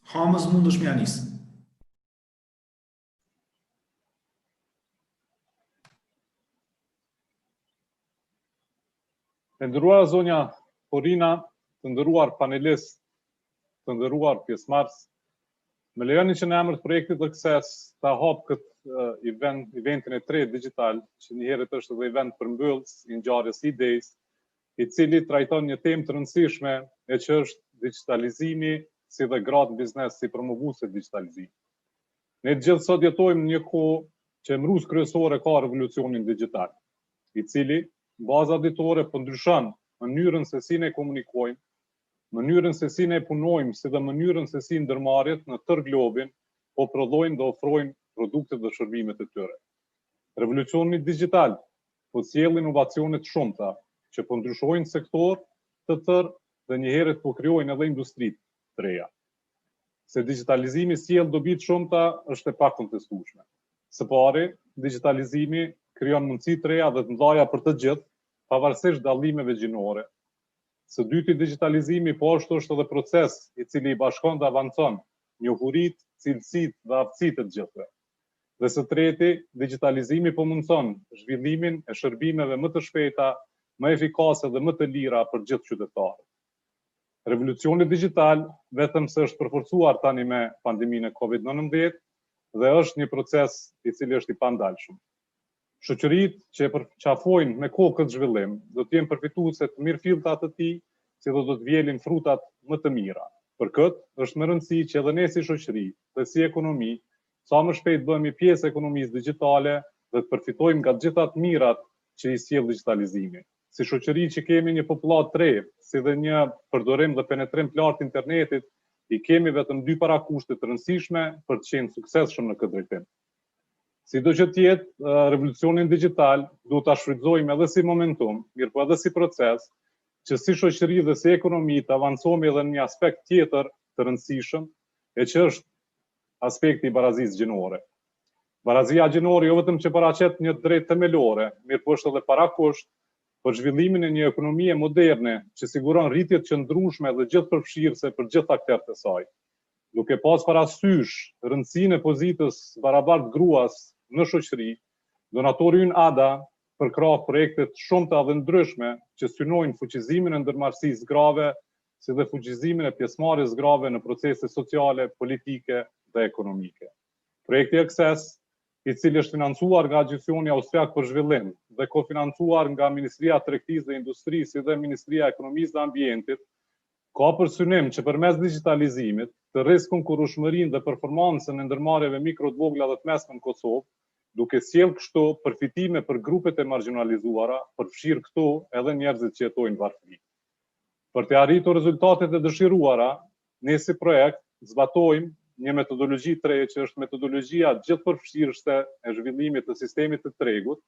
Hamës mund është mja nisë. Të nderuara zonja Korina, të nderuar panelist, të nderuar pjesëmarrës, më lejoni që në emër të projektit Success ta hap këtë eventin e tretë digital, që njëherët është edhe event përmbyllës i ngjarjes së idejës, i cili trajton një temë të rëndësishme e që është digitalizimi si dhe gratë biznes si promovuese digitalizimi. Ne të gjithë sot jetojmë në një kohë që emërus kryesore ka revolucionin digital, i cili baza ditore po ndryshon mënyrën se si ne komunikojmë, mënyrën se si ne punojmë, si dhe mënyrën se si ndërmarrjet në tërë globin po prodhojnë dhe ofrojnë produktet dhe shërbimet e tyre. Revolucioni digital po sjell inovacione të shumta që po ndryshojnë sektor të tërë dhe njëherët po krijojnë edhe industri të reja. Se digitalizimi sjell dobi të shumta është e pakontestueshme. Së pari, digitalizimi krijon mundësi të reja dhe të mëdha për të gjithë, pavarësisht dallimeve gjinore. Së dyti, digitalizimi po ashtu është edhe proces i cili i bashkon dhe avancon njohuritë, cilësitë dhe aftësitë të gjithëve. Dhe së treti, digitalizimi po mundson zhvillimin e shërbimeve më të shpejta, më efikase dhe më të lira për gjithë qytetarët. Revolucioni digital vetëm se është përforcuar tani me pandeminë e COVID-19 dhe është një proces i cili është i pandalshëm. Shoqëritë që e përqafojnë me kohë këtë zhvillim do të jenë përfituese të mirëfillta të tij, si do të vjelin frutat më të mira. Për këtë është më rëndësi që edhe ne si shoqëri dhe si ekonomi sa më shpejt bëhemi pjesë e ekonomisë digjitale dhe të përfitojmë nga të gjitha të mirat që i sjell digitalizimi. Si shoqëri që kemi një popullat të re, si dhe një përdorim dhe penetrim të lartë të internetit, i kemi vetëm dy parakushte të rëndësishme për të qenë suksesshëm në këtë drejtim. Sido që të jetë, revolucionin digital duhet ta shfrytëzojmë edhe si momentum, mirë po edhe si proces, që si shoqëri dhe si ekonomi të avancojmë edhe në një aspekt tjetër të rëndësishëm, e që është aspekti i barazisë gjinore. Barazia gjinore jo vetëm që paraqet një drejtë themelore, mirë po është edhe parakusht për zhvillimin e një ekonomie moderne që siguron rritje të qëndrueshme dhe gjithëpërfshirëse për gjithë aktorët e saj. Duke pas parasysh rëndësinë e pozitës barabartë gruas në shoqëri, donatori ynë ADA përkrah projekte të shumta dhe ndryshme që synojnë fuqizimin e ndërmarrësisë grave, si dhe fuqizimin e pjesëmarrjes grave në procese sociale, politike dhe ekonomike. Projekti Access, i cili është financuar nga Agjicioni Austriak për Zhvillim dhe kofinancuar nga Ministria e Tregtisë dhe Industrisë si dhe Ministria e Ekonomisë dhe Ambientit, ka për synim që përmes digitalizimit të rrisë konkurrueshmërinë dhe performancën e ndërmarrjeve mikro të vogla dhe të mesme në Kosovë, duke sjellë kështu përfitime për grupet e marginalizuara, përfshirë këtu edhe njerëzit që jetojnë në varfëri. Për të arritur rezultatet e dëshiruara, ne si projekt zbatojmë një metodologji të re që është metodologjia gjithëpërfshirëse e zhvillimit të sistemit të tregut,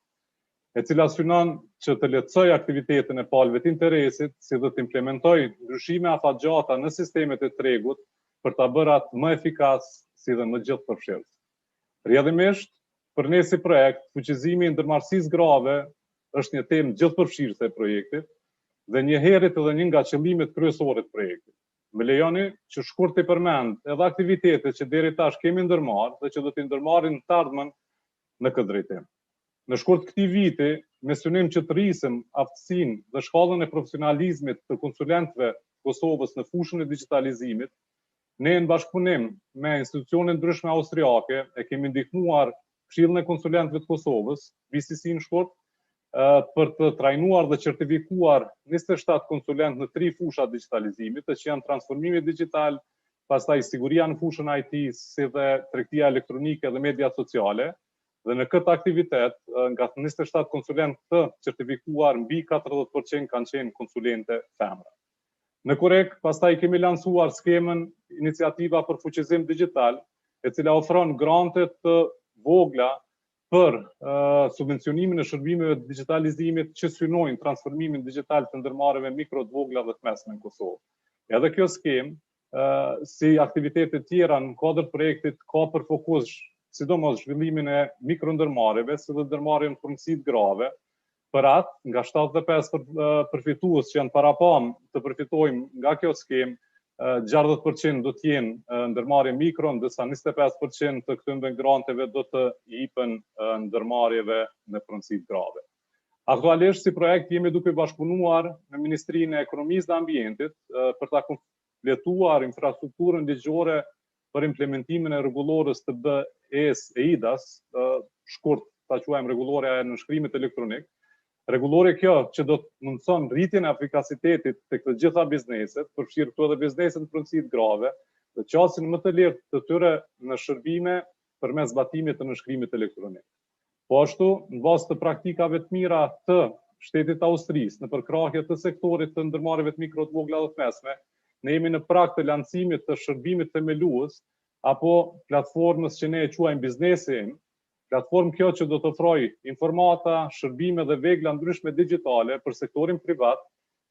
e cila synon që të lehtësoj aktivitetin e palëve të interesit, si dhe të implementoj ndryshime afatgjata në sistemet e tregut për ta bërë atë më efikas si dhe më gjithëpërfshirës. Rrjedhimisht, për ne si projekt, fuqizimi i ndërmarrësisë grave është një temë gjithëpërfshirëse e projektit dhe njëherët edhe një nga qëllimet kryesore të projektit. Më lejoni që shkurt të përmend edhe aktivitetet që deri tash kemi ndërmarrë dhe që do t'i ndërmarrin të ardhmen në këtë drejtim. Në shkurt këtij viti, me synim që të rrisim aftësinë dhe shkallën e profesionalizmit të konsulentëve Kosovës në fushën e digitalizimit, ne në bashkëpunim me institucione ndryshme austriake e kemi ndihmuar Këshillin e Konsulentëve të Kosovës, BCC në shkurt, për të trajnuar dhe certifikuar 27 konsulent në 3 fusha digitalizimit, që janë transformimi digital, pastaj siguria në fushën IT, si dhe tregtia elektronike dhe media sociale. Dhe në këtë aktivitet, nga 27 konsulent të certifikuar, mbi 40% kanë qenë konsulente femra. Në korek, pastaj kemi lansuar skemën iniciativa për fuqizim digital, e cila ofron grantet të vogla për subvencionimin e shërbimeve të digitalizimit që synojnë transformimin digital të ndërmarrjeve mikro të vogla dhe të mesme në Kosovë. Edhe kjo skemë, si aktivitetet tjera në kuadër të projektit, ka për fokus sidomos zhvillimin e mikro-ndërmarrjeve, si dhe ndërmarrjen në përmirësitë grave. Për atë, nga 75 përfitues që janë parapam të përfitojmë nga kjo skemë, 60% do të jenë ndërmarrje mikro, ndërsa 25% të këtyre granteve do të jipen ndërmarrjeve në pronësi grave. Aktualisht si projekt jemi duke bashkëpunuar me Ministrinë e Ekonomisë dhe Ambientit për ta kompletuar infrastrukturën ligjore për implementimin e rregullorës të BES-EIDAS, shkurt ta quajmë rregullorja e nënshkrimit elektronik. Rregullorja kjo që do të mundson rritjen e efikasitetit tek të gjitha bizneset, përfshirë këto edhe bizneset në pronësi të grave, të qasin më të lirë të tyre në shërbime përmes zbatimit të nënshkrimit elektronik. Po ashtu, në bazë të praktikave të mira të shtetit Austrisë në përkrahje të sektorit të ndërmarrjeve të mikro, të vogla dhe të mesme, ne jemi në prag të lancimit të shërbimit themelues apo platformës që ne e quajmë biznesin, platformë kjo që do të ofrojë informata, shërbime dhe vegla ndryshme digjitale për sektorin privat,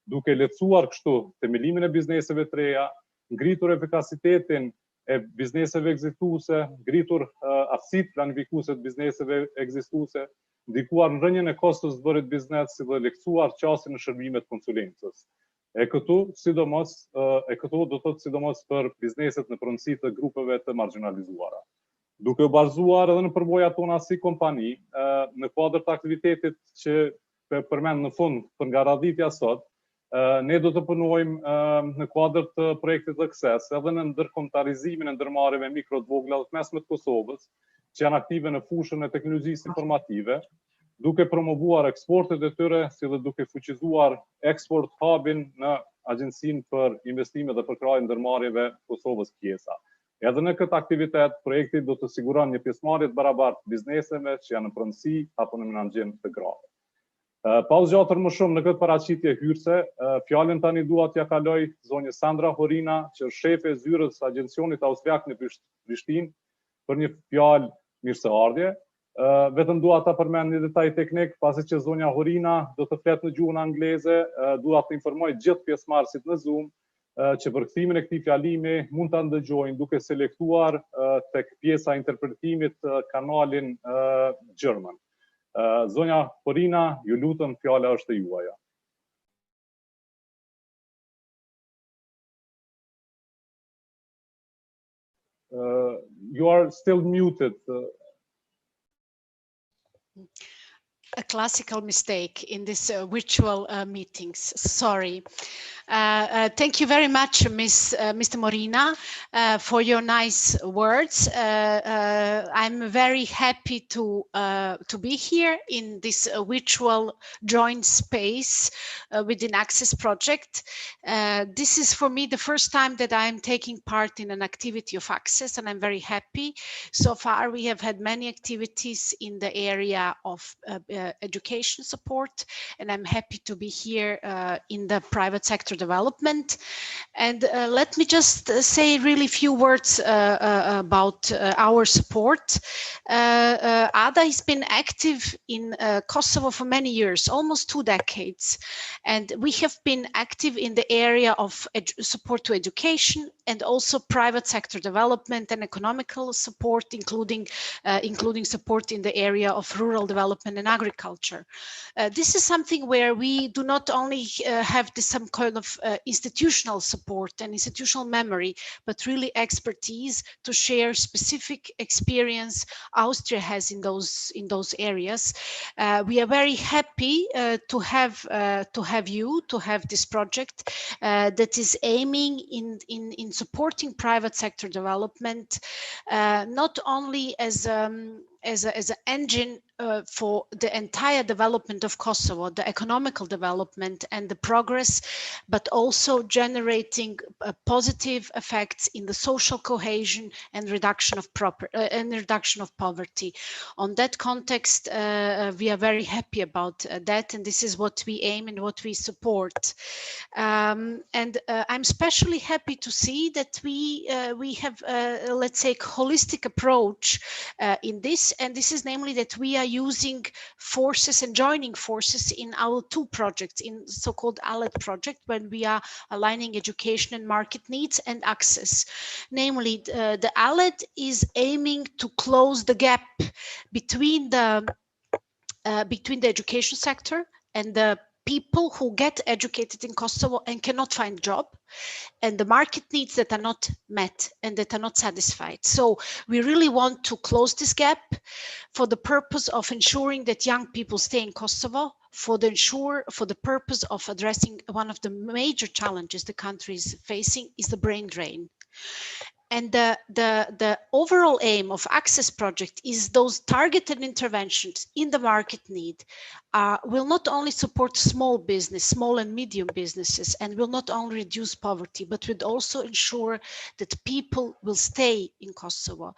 duke lehtësuar kështu themelimin e bizneseve të reja, ngritur efikasitetin e bizneseve ekzistuese, ngritur aftësitë planifikuese të bizneseve ekzistuese, ndikuar në rrënjën e kostos të bërit biznes si dhe lehtësuar qasjen në shërbimet konsulencës. E këtu do të thotë sidomos për bizneset në pronësi të grupeve të marginalizuara. Duke u bazuar edhe në përvojat tona si kompani, në kuadër të aktivitetit që përmend në fund për nga radhitja sot, ne do të punojmë në kuadër të projektit Access edhe në ndërkombëtarizimin e ndërmarrjeve mikro, të vogla dhe të mesme të Kosovës, që janë aktive në fushën e teknologjisë informative, duke promovuar eksportet e tyre, si dhe duke fuqizuar Export Hubin në Agjencinë për Investime dhe Përkrahje ndërmarrjeve Kosovës Pjesa. Edhe në këtë aktivitet, projekti do të siguron një pjesëmarrje të barabartë bizneseve që janë në pronësi apo në menaxhim të grave. Pa u zgjatur më shumë në këtë paraqitje hyrëse, fjalën tani dua t'ja kaloj zonjës Sandra Horina, që është shefe e zyrës së Agjencionit Austriak në Prishtinë, për një fjalë mirëseardhje. Vetëm dua ta përmend një detaj teknik, pasi që zonja Horina do të flet në gjuhën angleze, dua të informoj gjithë pjesëmarrësit në Zoom që për kthimin e këtij fjalimi mund ta ndëgjojnë duke selektuar tek pjesa e interpretimit kanalin German. Zonja Horina, ju lutem, fjala është e juaja. You are still muted. A classical mistake in this virtual meetings. Sorry. Thank you very much, Mr. Morina, for your nice words. I'm very happy to be here in this virtual joint space within Access project. This is for me the first time that I'm taking part in an activity of Access, and I'm very happy. So far, we have had many activities in the area of education support, and I'm happy to be here in the private sector development. And let me just say really few words about our support. ADA has been active in Kosovo for many years, almost 2 decades. And we have been active in the area of support to education and also private sector development and economical support, including support in the area of rural development and agriculture. This is something where we do not only have some kind of institutional support and institutional memory, but really expertise to share specific experience Austria has in those areas. We are very happy to have this project that is aiming in supporting private sector development, not only as an engine for the entire development of Kosovo, the economical development and the progress, but also generating positive effects in the social cohesion and reduction of poverty. On that context, we are very happy about that, and this is what we aim and what we support. I'm especially happy to see that we have let's say holistic approach in this, and this is namely that we are using forces and joining forces in our 2 projects, in so-called ALED project, when we are aligning education and market needs and access. Namely, the ALED is aiming to close the gap between the education sector and the people who get educated in Kosovo and cannot find a job, and the market needs that are not met and that are not satisfied. So we really want to close this gap for the purpose of ensuring that young people stay in Kosovo, for the purpose of addressing one of the major challenges the country is facing is the brain drain. And the overall aim of Access Project is those targeted interventions in the market need will not only support small and medium businesses, and will not only reduce poverty, but would also ensure that people will stay in Kosovo.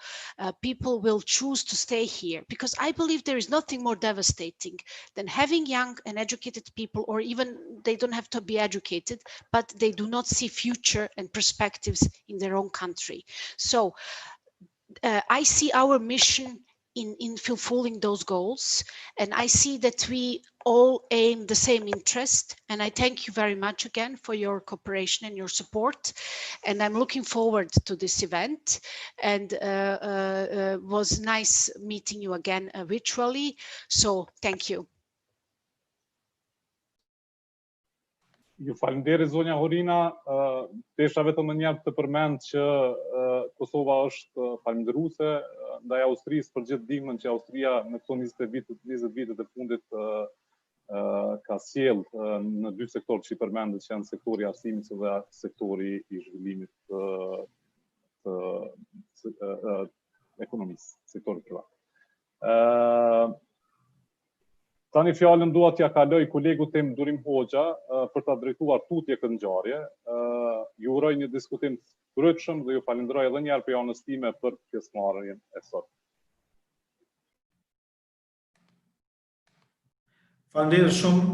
People will choose to stay here, because I believe there is nothing more devastating than having young and educated people, or even they don't have to be educated, but they do not see future and perspectives in their own country. So I see our mission in fulfilling those goals, and I see that we all aim the same interest. And I thank you very much again for your cooperation and your support. And I'm looking forward to this event. And was nice meeting you again virtually. So thank you. Ju falenderoj zonja Horina, desha vetëm më njëherë të përmend që Kosova është falëndëruese ndaj Austrisë për gjithë ndihmën që Austria në këto 20 vitet e fundit ka sjell në dy sektorë që i përmendet, që janë sektori i arsimit dhe sektori i zhvillimit të ekonomisë, sektori privat. Tani fjalën dua t'ja kaloj kolegut tim Durim Hoxha për ta drejtuar tutje këtë ngjarje. Ju uroj një diskutim të frutshëm dhe ju falenderoj edhe një herë për anës time për pjesëmarrjen e sot. Falenderit shumë,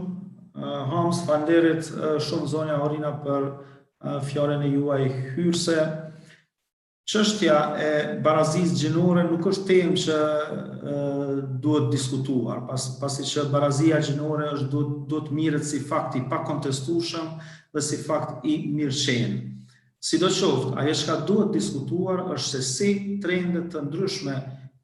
Hams, falenderit shumë zonja Horina për fjalën e juaj hyrëse. Çështja e barazisë gjinore nuk është temë që duhet diskutuar, pasi që barazia gjinore duhet mirët si fakt i pakontestueshëm dhe si fakt i mirëqenë. Sidoqoftë, ajo që duhet diskutuar është se si trendet të ndryshme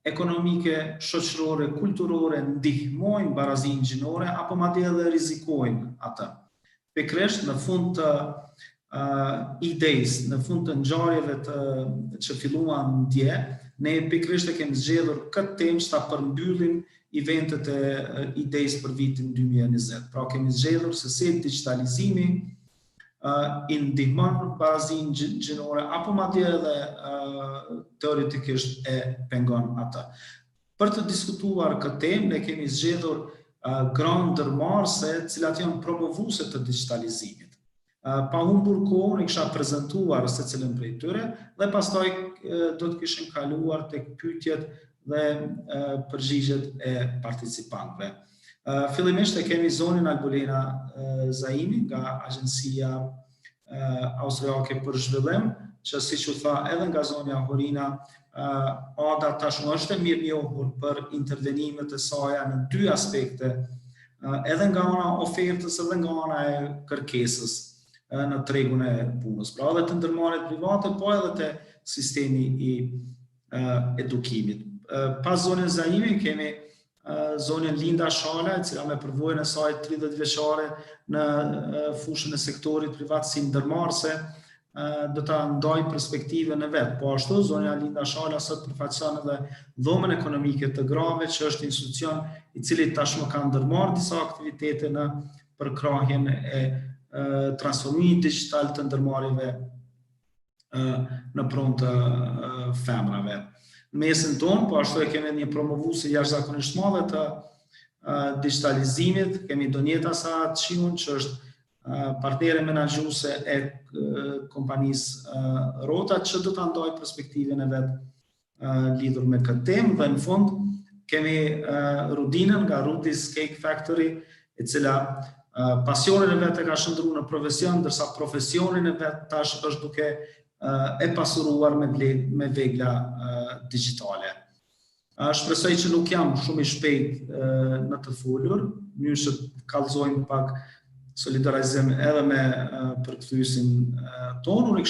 ekonomike, shoqërore, kulturore ndihmojnë barazinë gjinore apo madje edhe rrezikojnë atë. Pikërisht në fund të idejës, në fund të ngjarjeve që filluan dje, ne pikërisht e kemi zgjedhur këtë temë që ta përmbyllim eventet e idejës për vitin 2020. Pra kemi zgjedhur se si digitalizimi i ndihmon barazinë gjinore apo madje edhe teoretikisht e pengon atë. Për të diskutuar këtë temë, ne kemi zgjedhur granë ndërmarrëse, të cilat janë promovuese të digitalizimit. Pa humbur kohën i kisha prezantuar secilin prej tyre dhe pastaj do të kishim kaluar tek pyetjet dhe përgjigjet e participantëve. Fillimisht e kemi zonin Albulena Zaimi nga Agjencia Austriake për Zhvillim, që siç u tha edhe nga zonja Horina, Ada tashmë është e mirë njohur për intervenimet e saj në dy aspekte, edhe nga ana ofertës edhe nga ana e kërkesës në tregun e punës. Pra edhe të ndërmarrjet private, po edhe të sistemi i edukimit. Pas zonën Zaimi kemi zonën Linda Shala, e cila me përvojën e saj 30 vjeçare në fushën e sektorit privat si ndërmarrëse, do ta ndaj perspektivën e vet. Po ashtu zonja Linda Shala sot përfaqëson edhe dhomën ekonomike të grave, që është institucion i cili tashmë ka ndërmarrë disa aktivitete në përkrahjen e transformimit digital të ndërmarrjeve në pronë të femrave. Në mesin tonë, po ashtu e kemi një promovuese jashtëzakonisht madhe të digitalizimit, kemi Donjeta Saad Qiun, që është partnere menaxhuese e kompanisë Rota, që do ta ndaj perspektivën e vet lidhur me këtë temë. Dhe në fund kemi Rudinën nga Rudi's Cake Factory, e cila pasionin e vet e ka shndruar në profesion, ndërsa profesionin e vet tash është duke e pasuruar me vegla digjitale. Shpresoj që nuk jam shumë i shpejt në të folur, mënyrë që të kallëzojmë pak solidarizim edhe me përkthyesin tonë. Unë e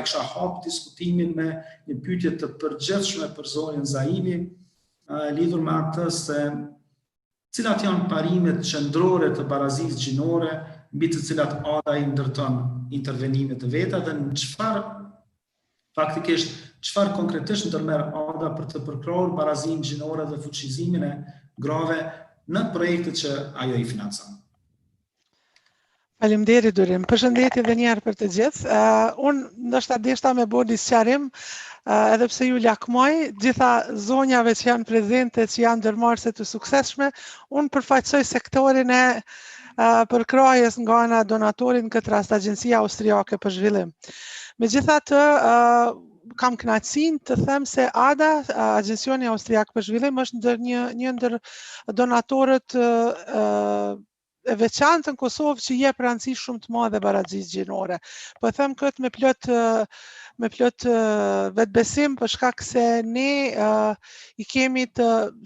kisha hap diskutimin me një pyetje të përgjithshme për zonën Zaimi, lidhur me atë se cilat janë parimet qendrore të barazisë gjinore, mbi të cilat ADA i ndërton intervenimet e veta dhe në çfarë konkretisht ndërmerr ADA për të përkrahur barazinë gjinore dhe fuqizimin e grave në projektet që ajo i financon. Faleminderit Durim. Përshëndetje edhe një herë për të gjithë. Unë ndoshta deshta me bërë një sqarim, edhe pse ju lakmoj, gjitha zonjave që janë prezente, që janë ndërmarrëse të suksesshme, unë përfaqësoj sektorin e përkrahjes nga ana donatorit, në këtë rast Agjencia Austriake për Zhvillim. Megjithatë, kam kënaqësinë të them se ADA, Agjencioni Austriak për Zhvillim, është ndër një ndër donatorët e veçantë në Kosovë që jep rëndësi shumë të madhe barazisë gjinore. Po them këtë me plot vetbesim për shkak se ne i kemi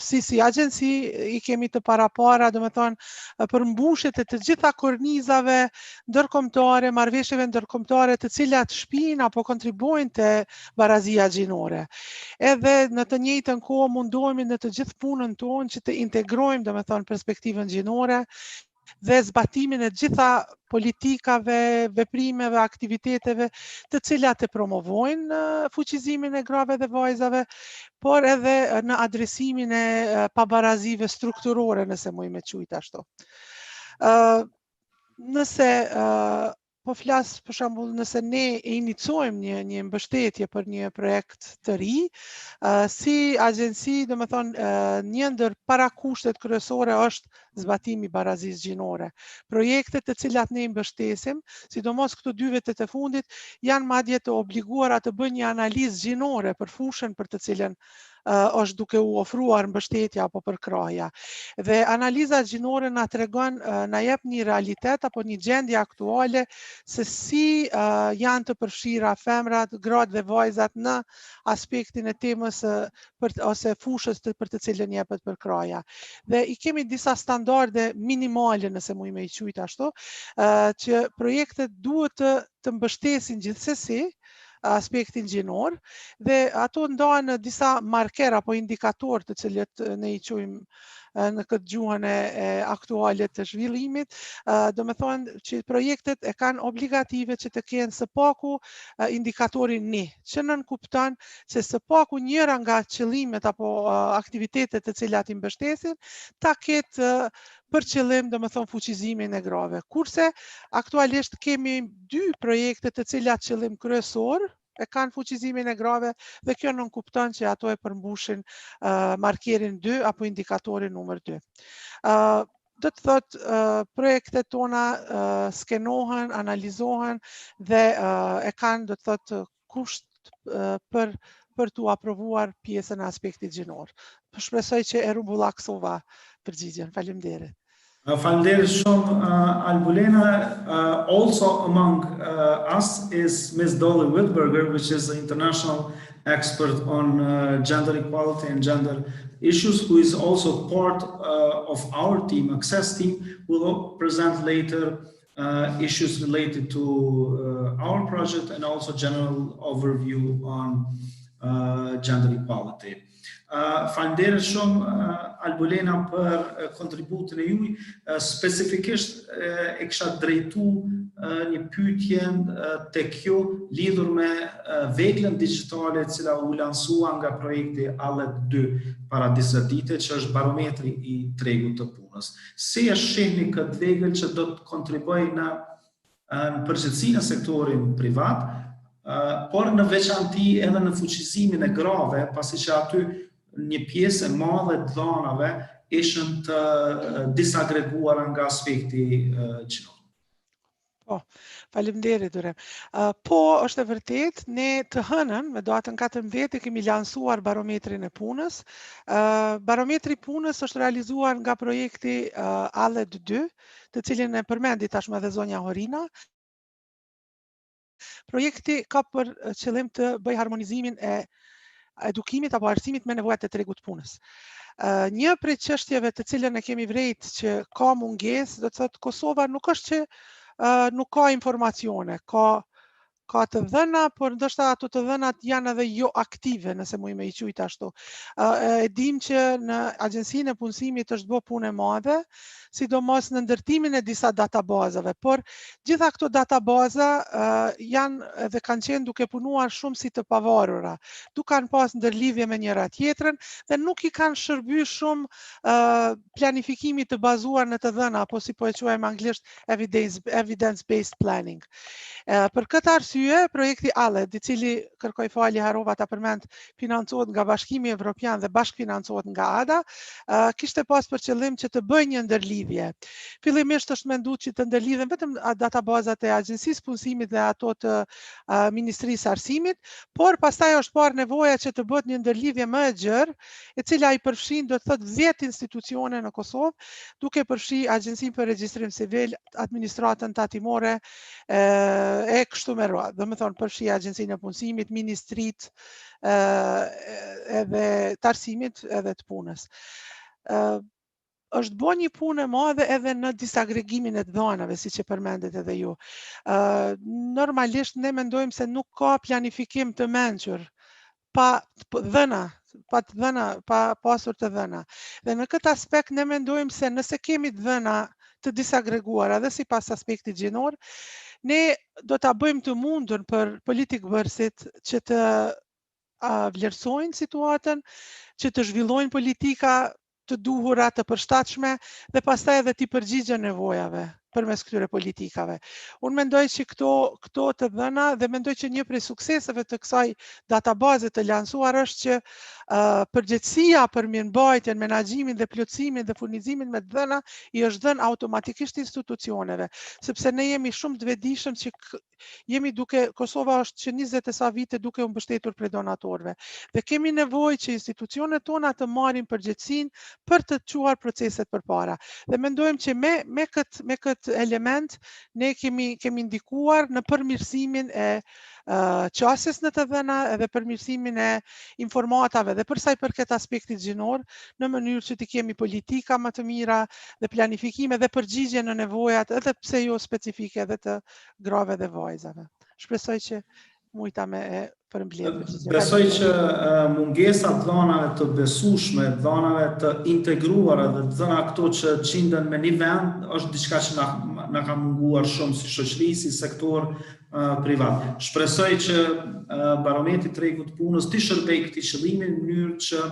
si agjenci i kemi të parapara, domethënë për mbushjet e të gjitha kornizave ndërkombëtare, marrëveshjeve ndërkombëtare të cilat shpijnë apo kontribuojnë te barazia gjinore. Edhe në të njëjtën kohë mundohemi në të gjithë punën tonë që të integrojmë domethënë perspektivën gjinore dhe zbatimin e gjitha politikave, veprimeve, aktiviteteve të cilat e promovojnë fuqizimin e grave dhe vajzave, por edhe në adresimin e pabarazive strukturore, nëse mujë me quajtë ashtu. Nëse po flas për shembull nëse ne e inicojmë një mbështetje për një projekt të ri, si agjenci, domethënë një ndër parakushtet kryesore është zbatimi i barazisë gjinore. Projektet të cilat ne i mbështesim, sidomos këto 2 vitet e fundit, janë madje të obliguara të bëjnë një analizë gjinore për fushën për të cilën është duke u ofruar mbështetja apo përkrahja. Dhe analiza gjinore na tregon, na jep një realitet apo një gjendje aktuale se si janë të përfshira femrat, gratë dhe vajzat në aspektin e temës ose fushës për të cilën jepet përkrahja. Dhe i kemi disa standarde minimale, nëse mujë me i quajtë ashtu, që projektet duhet të mbështesin gjithsesi aspektin gjinor dhe ato ndahen në disa marker apo indikator të cilët ne i quajmë në këtë gjuhën e aktuale të zhvillimit, domethënë që projektet e kanë obligative që të kenë së paku indikatorin një, që nënkupton se së paku njëra nga qëllimet apo aktivitetet të cilat i mbështesin ta ketë për qëllim domethënë fuqizimin e grave. Kurse aktualisht kemi 2 projekte të cilat qëllim kryesor e kanë fuqizimin e grave dhe kjo nënkupton që ato e përmbushin markerin 2 apo indikatorin numër 2. Do të thotë projektet tona skenohen, analizohen dhe e kanë do të thotë kusht për t'u aprovuar pjesën e aspektit gjinor. Shpresoj që e rumbullaksova përgjigjen. Faleminderit. Faleminderit shumë Albulena. Also among us is Ms. Dolly Whitberger, which is an international expert on gender equality and gender issues, who is also part of our team, Access team, will present later issues related to our project and also general overview on gender equality. Faleminderit shumë Albulena për kontributin e juaj. Specifikisht e kisha drejtu një pyetje tek ju lidhur me veglën digjitale e cila u lansua nga projekti ALLET 2 para disa dite, që është barometri i tregut të punës. Si e shihni këtë vegël që do të kontribuojë në përgjithësi në sektorin privat, por në veçanti edhe në fuqizimin e grave, pasi që aty një pjesë e madhe të dhënave ishin të disagreguara nga aspekti gjinor. Po, faleminderit Durem. Po, është e vërtet, ne të hënën, me datën 14 kemi lansuar barometrin e punës. Barometri i punës është realizuar nga projekti ALLET 2, të cilin e përmendi tashmë edhe zonja Horina. Projekti ka për qëllim të bëjë harmonizimin e edukimit apo arsimit me nevojat e tregut punës. Një prej çështjeve të cilën e kemi vrejt që ka mungesë, do të thotë Kosova nuk është që nuk ka informacione, ka ka të dhëna, por ndoshta ato të dhënat janë edhe jo aktive, nëse muj me I quajt ashtu. E dim që në Agjencinë e Punësimit është bë punë e madhe, sidomos në ndërtimin e disa databazave, por gjitha këto databaza janë edhe kanë qenë duke punuar shumë si të pavarura, duke kanë pas ndërlidhje me njëra tjetrën dhe nuk I kanë shërby shumë planifikimi të bazuar në të dhëna, apo si po e quajmë anglisht evidence-based planning. Për këtë arsye, projekti ALED, I cili kërkoj falje harova ta përmend, financohet nga Bashkimi Evropian dhe bashkëfinancohet nga ADA, kishte pas për qëllim që të bëjë një ndërlidhje. Fillimisht është menduar që të ndërlidhen vetëm databazat e Agjencisë Punësimit dhe ato të Ministrisë Arsimit, por pastaj është parë nevoja që të bëhet një ndërlidhje më e gjerë, e cila I përfshin, do të thotë 10 institucione në Kosovë, duke përfshi Agjencinë për Regjistrim Civil, administratën tatimore, e kështu me radhë. Do të thonë përfshi Agjencinë e Punësimit, Ministritë, edhe të Arsimit edhe të Punës. Është bërë një punë e madhe edhe në disagregimin e dhënave, siç e përmendet edhe ju. Normalisht ne mendojmë se nuk ka planifikim të mençur pa dhëna, pa pasur të dhëna. Dhe në këtë aspekt ne mendojmë se nëse kemi dhëna të disagreguara dhe sipas aspektit gjinor, ne do ta bëjmë të mundur për politikbërësit që të vlerësojnë situatën, që të zhvillojnë politika të duhura, të përshtatshme dhe pastaj edhe të përgjigjen nevojave përmes këtyre politikave. Unë mendoj që këto të dhëna dhe mendoj që një prej sukseseve të kësaj databaze të lansuar është që përgjegjësia për mirëmbajtjen, menaxhimin dhe plotësimin dhe furnizimin me dhëna I është dhënë automatikisht institucioneve, sepse ne jemi shumë të vetëdijshëm që Kosova është që 20 e sa vite duke u mbështetur prej donatorëve. Dhe kemi nevojë që institucionet tona të marrin përgjegjësinë për të çuar proceset përpara. Dhe mendojmë që me këtë element ne kemi ndikuar në përmirësimin e qasjes në të dhëna edhe përmirësimin e informatave dhe për sa I përket aspektit gjinor, në mënyrë që të kemi politika më të mira dhe planifikime dhe përgjigje në nevojat edhe pse jo specifike edhe të grave dhe vajzave. Shpresoj që mujta me e përmbledh përgjigje. Besoj që mungesa dhënave të besueshme, dhënave të integruara dhe dhëna këto që qinden me një vend është diçka që na ka munguar shumë si shoqëri, si sektor privat. Shpresoj që Baroneti Tregu të Punës të shërbej këtij qëllimi në mënyrë që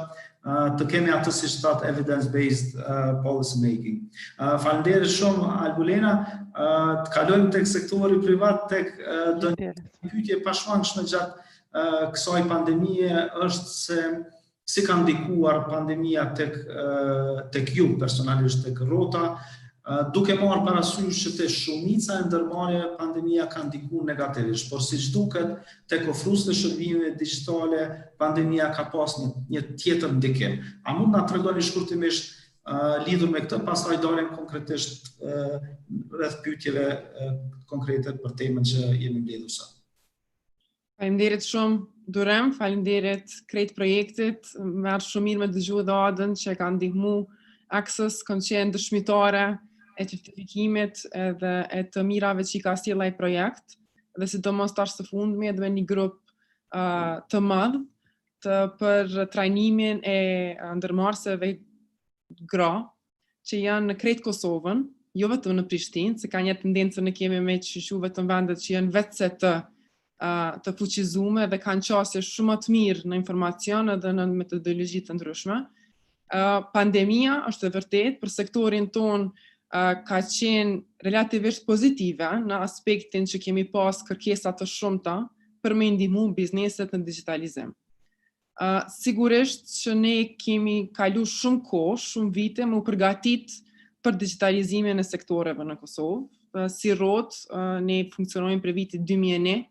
të kemi atë si shtat evidence-based policy making. Faleminderit shumë Albulena, të kalojmë tek sektori privat, tek një pyetje pashmangshme gjatë kësaj pandemie është se si ka ndikuar pandemia tek ju personalisht, tek Rrota, duke marrë parasysh që te shumica e ndërmarrjeve pandemia ka ndikuar negativisht, por siç duket tek ofruesit e shërbimeve digjitale pandemia ka pas një tjetër ndikim. A mund na tregoni shkurtimisht lidhur me këtë, pastaj dalim konkretisht rreth pyetjeve konkrete për temën që jemi mbledhur sot. Faleminderit shumë Durem, faleminderit krejt projektit, merr shumë mirë me dëgju dhadën që ka ndihmu Access, kanë qenë dëshmitare e certifikimit edhe e të mirave që I ka sjell ai projekt, dhe sidomos tash së fundmi edhe me një grup të madh për trajnimin e ndërmarrësve gra që janë në krejt Kosovën, jo vetëm në Prishtinë, se ka një tendencë ne kemi me qyshu vetëm vendet që janë vetëse të fuqizume dhe kanë qasje shumë të mirë në informacion edhe në metodologji të ndryshme. Pandemia është e vërtet për sektorin ton ka qenë relativisht pozitive në aspektin që kemi pas kërkesa të shumta për me ndihmu bizneset në digitalizim. Sigurisht që ne kemi kalu shumë kohë, shumë vite më përgatit për digitalizimin e sektoreve në Kosovë. Si Rrotë, ne funksionojmë për vitit 2001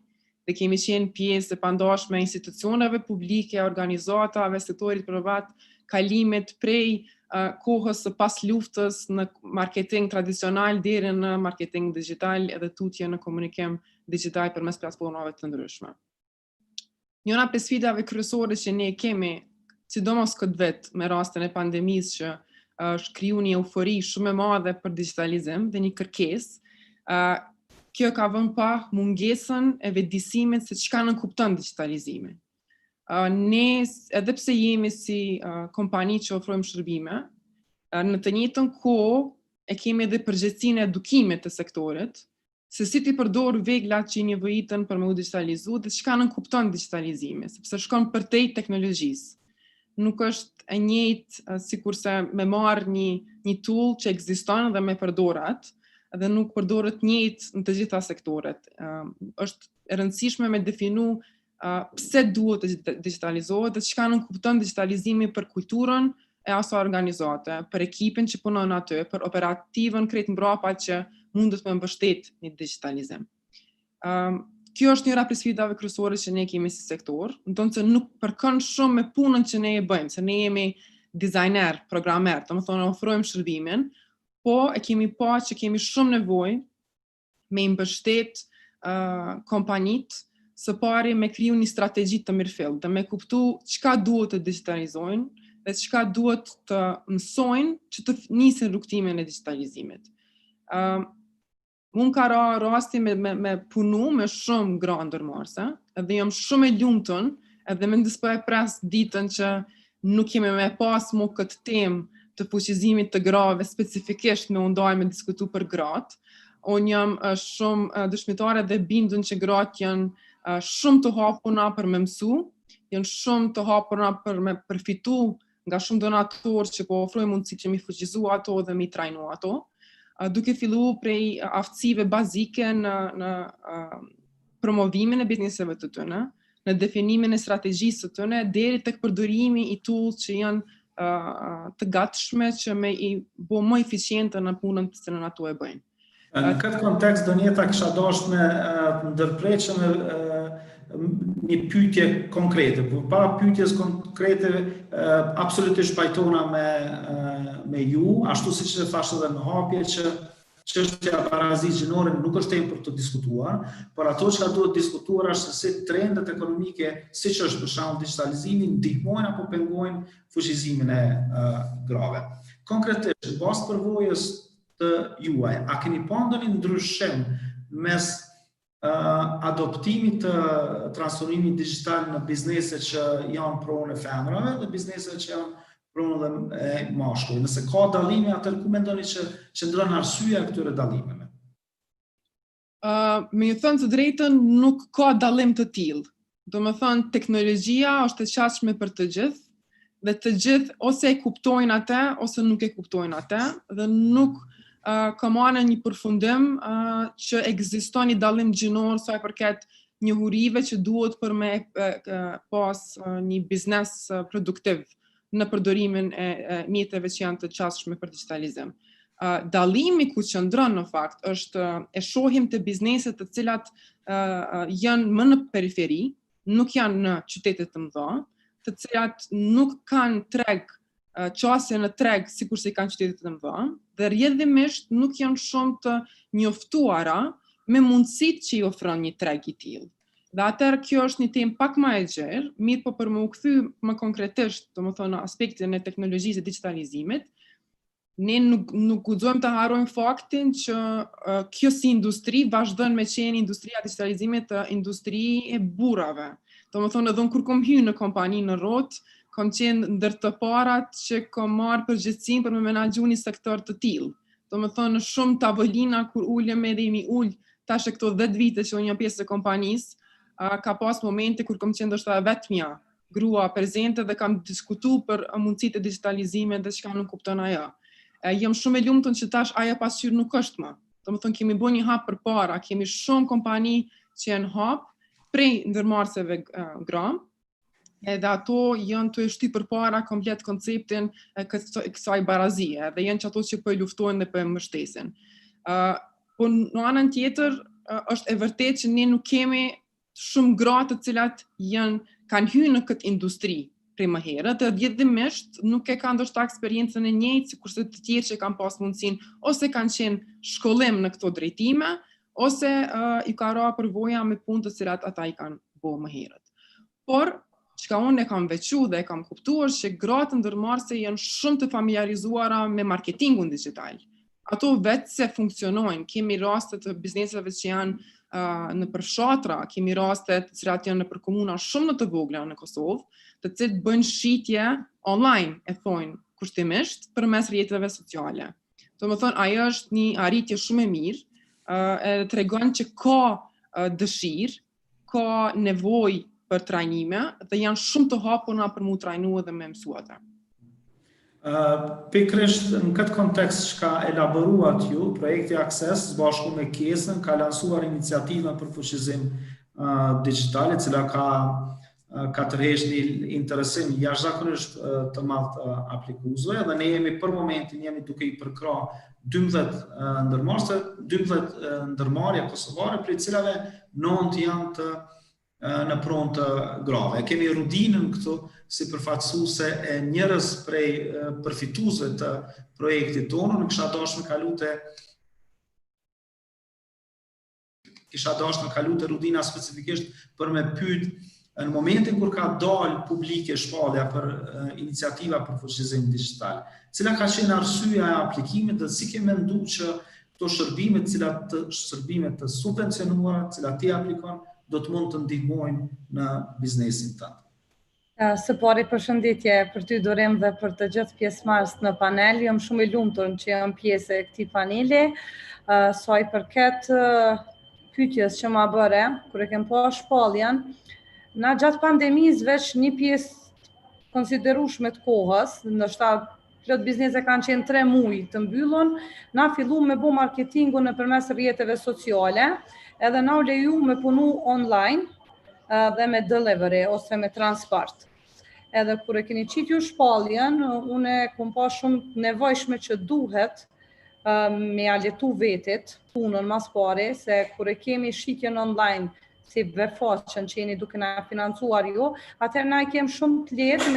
dhe kemi qenë pjesë e pandashme e institucioneve publike, organizatave, sektorit privat, kalimit prej kohës së pas luftës në marketing tradicional deri në marketing digital edhe tutje në komunikim digital përmes platformave të ndryshme. Njëra prej sfidave kryesore që ne kemi, sidomos këtë vit me rastin e pandemisë që është kriju një eufori shumë e madhe për digitalizim dhe një kërkesë, kjo ka vënë pa mungesën e vetëdijsimit se çka nënkupton digitalizimi. Ne, edhe pse jemi si kompani që ofrojmë shërbime, në të njëjtën kohë e kemi edhe përgjegjësinë e edukimit të sektorit, se si ti përdor veglat që i nevojitën për me u digitalizu dhe çka nënkupton digitalizimi, sepse shkon përtej teknologjisë. Nuk është e njëjtë sikurse me marr një tool që ekziston dhe me përdor atë, dhe nuk përdoret njëjtë në të gjitha sektoret. Është e rëndësishme me definu pse duhet të digitalizohet dhe çka nënkupton digitalizimi për kulturën e asaj organizate, për ekipin që punon aty, për operativën krejt mbrapa që mundet me mbështet një digitalizim. Kjo është njëra prej sfidave kryesore që ne kemi si sektor, ndonë se nuk përkon shumë me punën që ne e bëjmë, se ne jemi dizajner, programer, domethënë ofrojmë shërbimin, po e kemi pa që kemi shumë nevojë me mbështet kompanitë së pari me kriju një strategji të mirëfillt, dhe me kuptu çka duhet të digitalizojnë dhe çka duhet të mësojnë që të nisin rrugtimin e digitalizimit. Unë ka rasti me punu me shumë gra ndërmarrëse, edhe jam shumë e lumtur, edhe mendoj po e pres ditën që nuk kemi me pas mo këtë temë të fuqizimit të grave, specifikisht me undaj me diskutu për gratë. Unë jam shumë dëshmitare dhe bindun që gratë janë shumë të hapuna për me mësu, janë shumë të hapuna për me përfitu nga shumë donatorë që po ofrojnë mundësi që mi fuqizu ato dhe mi trajnu ato, duke fillu prej aftësive bazike në promovimin e bizneseve të tëne, në definimin e strategjisë të tëne, deri tek përdorimi i tools që janë të gatshme që me i bo më eficiente në punën të cilën ato e bëjnë. Në këtë kontekst, Donjeta, kisha dashur me ndërpreqë një pyetje konkrete. Para pyetjes konkrete, absolutisht pajtona me ju, ashtu siç e thash edhe në hapje, që çështja parazigjinore nuk është temë për të diskutuar, por ato që duhet diskutuar është se si trendet ekonomike, siç është për shembull digitalizimi, ndihmojnë apo pengojnë fuqizimin e grave. Konkretisht, bazë përvojës të juaj, a keni pa ndonjë ndryshim mes adoptimit të transformimit digital në biznese që janë pronë e femrave dhe biznese që janë pronë dhe mashkull? Nëse ka dallime, atëherë ku mendoni që qëndron arsyeja e këtyre dallimeve? Me ju thënë të drejtën, nuk ka dallim të tillë. Domethënë, teknologjia është e qasshme për të gjithë, dhe të gjithë ose e kuptojnë atë ose nuk e kuptojnë atë, dhe nuk ka marrë një përfundim që ekziston një dallim gjinor sa i përket njohurive që duhet për me pas një biznes produktiv në përdorimin e mjeteve që janë të qasshme për digitalizim. Dallimi ku qëndron në fakt është e shohim të bizneset të cilat janë më në periferi, nuk janë në qytetet të mëdha, të cilat nuk kanë treg qasje në treg sikur se i kanë qytetet të mëdha, dhe rrjedhimisht nuk janë shumë të njoftuara me mundësitë që i ofron një treg i tillë. Dhe atëherë kjo është një temë pak më e gjerë, mirë po për më u kthy më konkretisht, domethënë në aspektin e teknologjisë e digitalizimit, ne nuk guxojmë të harrojmë faktin që kjo si industri vazhdon me qenë industria e digitalizimit industri e burrave. Domethënë edhe kur kom hyrë në kompani në rrotë, kam qenë ndër të parat që kam marrë përgjegjësinë për me menaxhu një sektor të tillë. Domethënë shumë tavolina kur ulem edhe jemi ul tash këto 10 vite që unë jam pjesë e kompanisë, ka pas momente kur kam qenë ndoshta vetmja grua prezente dhe kam diskutuar për mundësitë e digitalizimit dhe çka nuk kupton ajo. Jam shumë e lumtur që tash ajo pasqyrë nuk është më. Domethënë kemi bërë një hap përpara, kemi shumë kompani që janë hap prej ndërmarrëseve gra, edhe ato janë të shtyp përpara komplet konceptin kësaj barazie, dhe janë që ato që po e luftojnë dhe po e mbështesin. Po në anën tjetër, është e vërtet që ne nuk kemi shumë gra të cilat kanë hyrë në këtë industri prej më herët, dhe vjedhimisht nuk e kanë ndoshta eksperiencën e njëjtë sikurse të tjerë që kanë pas mundësinë ose kanë qenë shkollim në këto drejtime, ose i ka ra përvoja me punë të cilat ata i kanë bërë më herët. Por çka unë e kam veçu dhe e kam kuptuar që gratë ndërmarrëse janë shumë të familiarizuara me marketingun digital. ato vetë se funksionojnë. Kemi rastet të bizneseve që janë në përfshatra, kemi rastet që janë në për komuna shumë në të vogla në Kosovë, të cilët bëjnë shitje online, e thojnë kushtimisht, përmes rrjeteve sociale. Do më thonë, ajo është një arritje shumë e mirë, e tregon që ka dëshirë, ka nevojë për trajnime dhe janë shumë të hapura për mu trajnua dhe me mësuata. Pikrisht në këtë kontekst që ka elaboruat ju, projekti Access bashku me Kesën ka lansuar iniciativën për fuqizim digital, e cila ka tërheqë një interesim jashtëzakonisht të madh të aplikuesve dhe ne jemi për momentin duke i përkra 12 ndërmarrje kosovare, për cilave 9 janë në pronë të grave. Kemi Rudinën këtu si përfaqësuese e njerëz prej përfituesve të projektit tonë. Në kisha dashur me kalute Rudina specifikisht për me pyet në momentin kur ka dalë publike shpallja për iniciativa për fuqizim digital, cila ka qenë arsyeja e aplikimit dhe si ke menduar që këto shërbime të subvencionuara, cilat ti aplikon, do të mund të ndihmojnë në biznesin tënd. Së pari përshëndetje për ty Dorim dhe për të gjithë pjesëmarrës në panel. Jam shumë i lumtur që jam pjesë e këtij paneli. Sa i përket pyetjes që ma bëre, kur e kem pa shpalljen, na gjatë pandemisë veç një pjesë konsiderueshme të kohës, ndoshta plot biznese kanë qenë 3 muaj të mbyllur, na filluam me bë marketingun nëpërmes rrjeteve sociale, edhe na u leju me punu online dhe me delivery ose me transport. Edhe kur e keni qitur shpalljen, unë kom pa shumë nevojshme që duhet me aletu vetit punën mas pare, se kur e kemi shitjen online si befaqen që jeni duke na financuar ju, atëherë na kem shumë të lehtë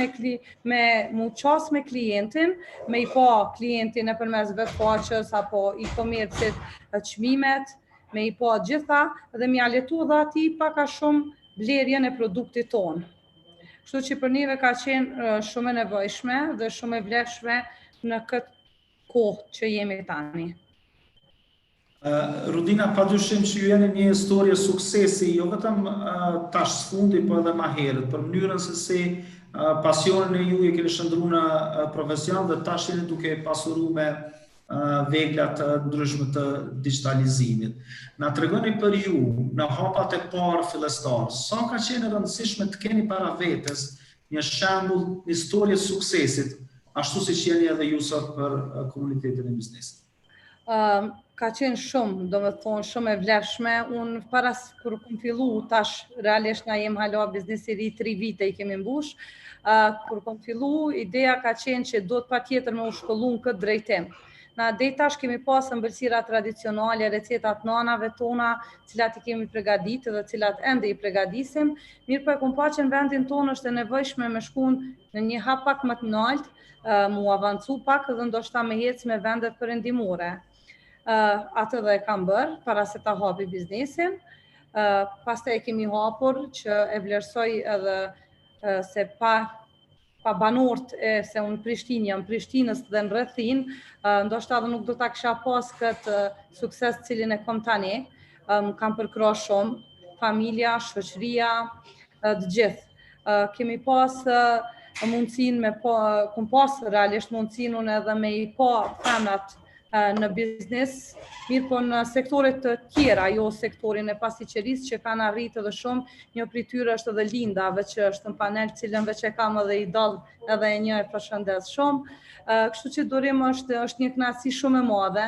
me mu qas me klientin, me i pa klientin nëpërmes befaqes apo e-commerce-it çmimet, me i pa gjitha dhe mi aletu dhe ati paka shumë blerjen e produktit tonë. Kështu që për neve ka qenë shumë e nevojshme dhe shumë e vlefshme në këtë kohë që jemi tani. Rudina, padyshim që ju jeni një historie suksesi, jo vetëm tash sfundi, po edhe ma herët, për mënyrën se si pasionin e ju e keni shndruar në profesion dhe tash jeni duke pasuru me vegla të ndryshme të digitalizimit. Na tregoni për ju, në hapat e parë fillestar, sa ka qenë e rëndësishme të keni para vetes një shembull historie suksesit, ashtu siç jeni edhe ju sot për komunitetin e biznesit? Ka qenë shumë, do me thonë, shumë e vlefshme. Unë para kur kom fillu, tash realisht na jem hala biznesi ri 3 vite i kemi mbush, kur kom fillu, ideja ka qenë që do të patjetër me u shkollu në këtë drejtim. Na deri tash kemi pas ëmbëlsira tradicionale, recetat nanave tona, cilat i kemi përgatitur dhe cilat ende i përgatisim. Mirë po e kom pa që në vendin tonë është e nevojshme me shkuën në një hap pak më të lartë, mu avancu pak dhe ndoshta me ecë me vendet perëndimore. Atë dhe e kam bërë, para se ta hapi biznesin. Pastaj e kemi hapur që e vlerësoj edhe se pa banorët, se unë Prishtinë jam, Prishtinës dhe në rrethin, ndoshta edhe nuk do ta kisha pas këtë sukses cilin e kom tani. Më kam përkra shumë, familja, shoqëria, të gjithë. Kemi pas mundësinë kom pas realisht mundësinë unë edhe me i pa femrat në biznes, mirë po në sektoret të tjera, jo sektorin e pasqyrisë që kanë arritë edhe shumë, një prej tyre është edhe Lindave që është në panel, cilën veç e kam edhe i dall edhe e një e përshëndes shumë. Kështu që Dorim është një kënaqësi shumë e madhe.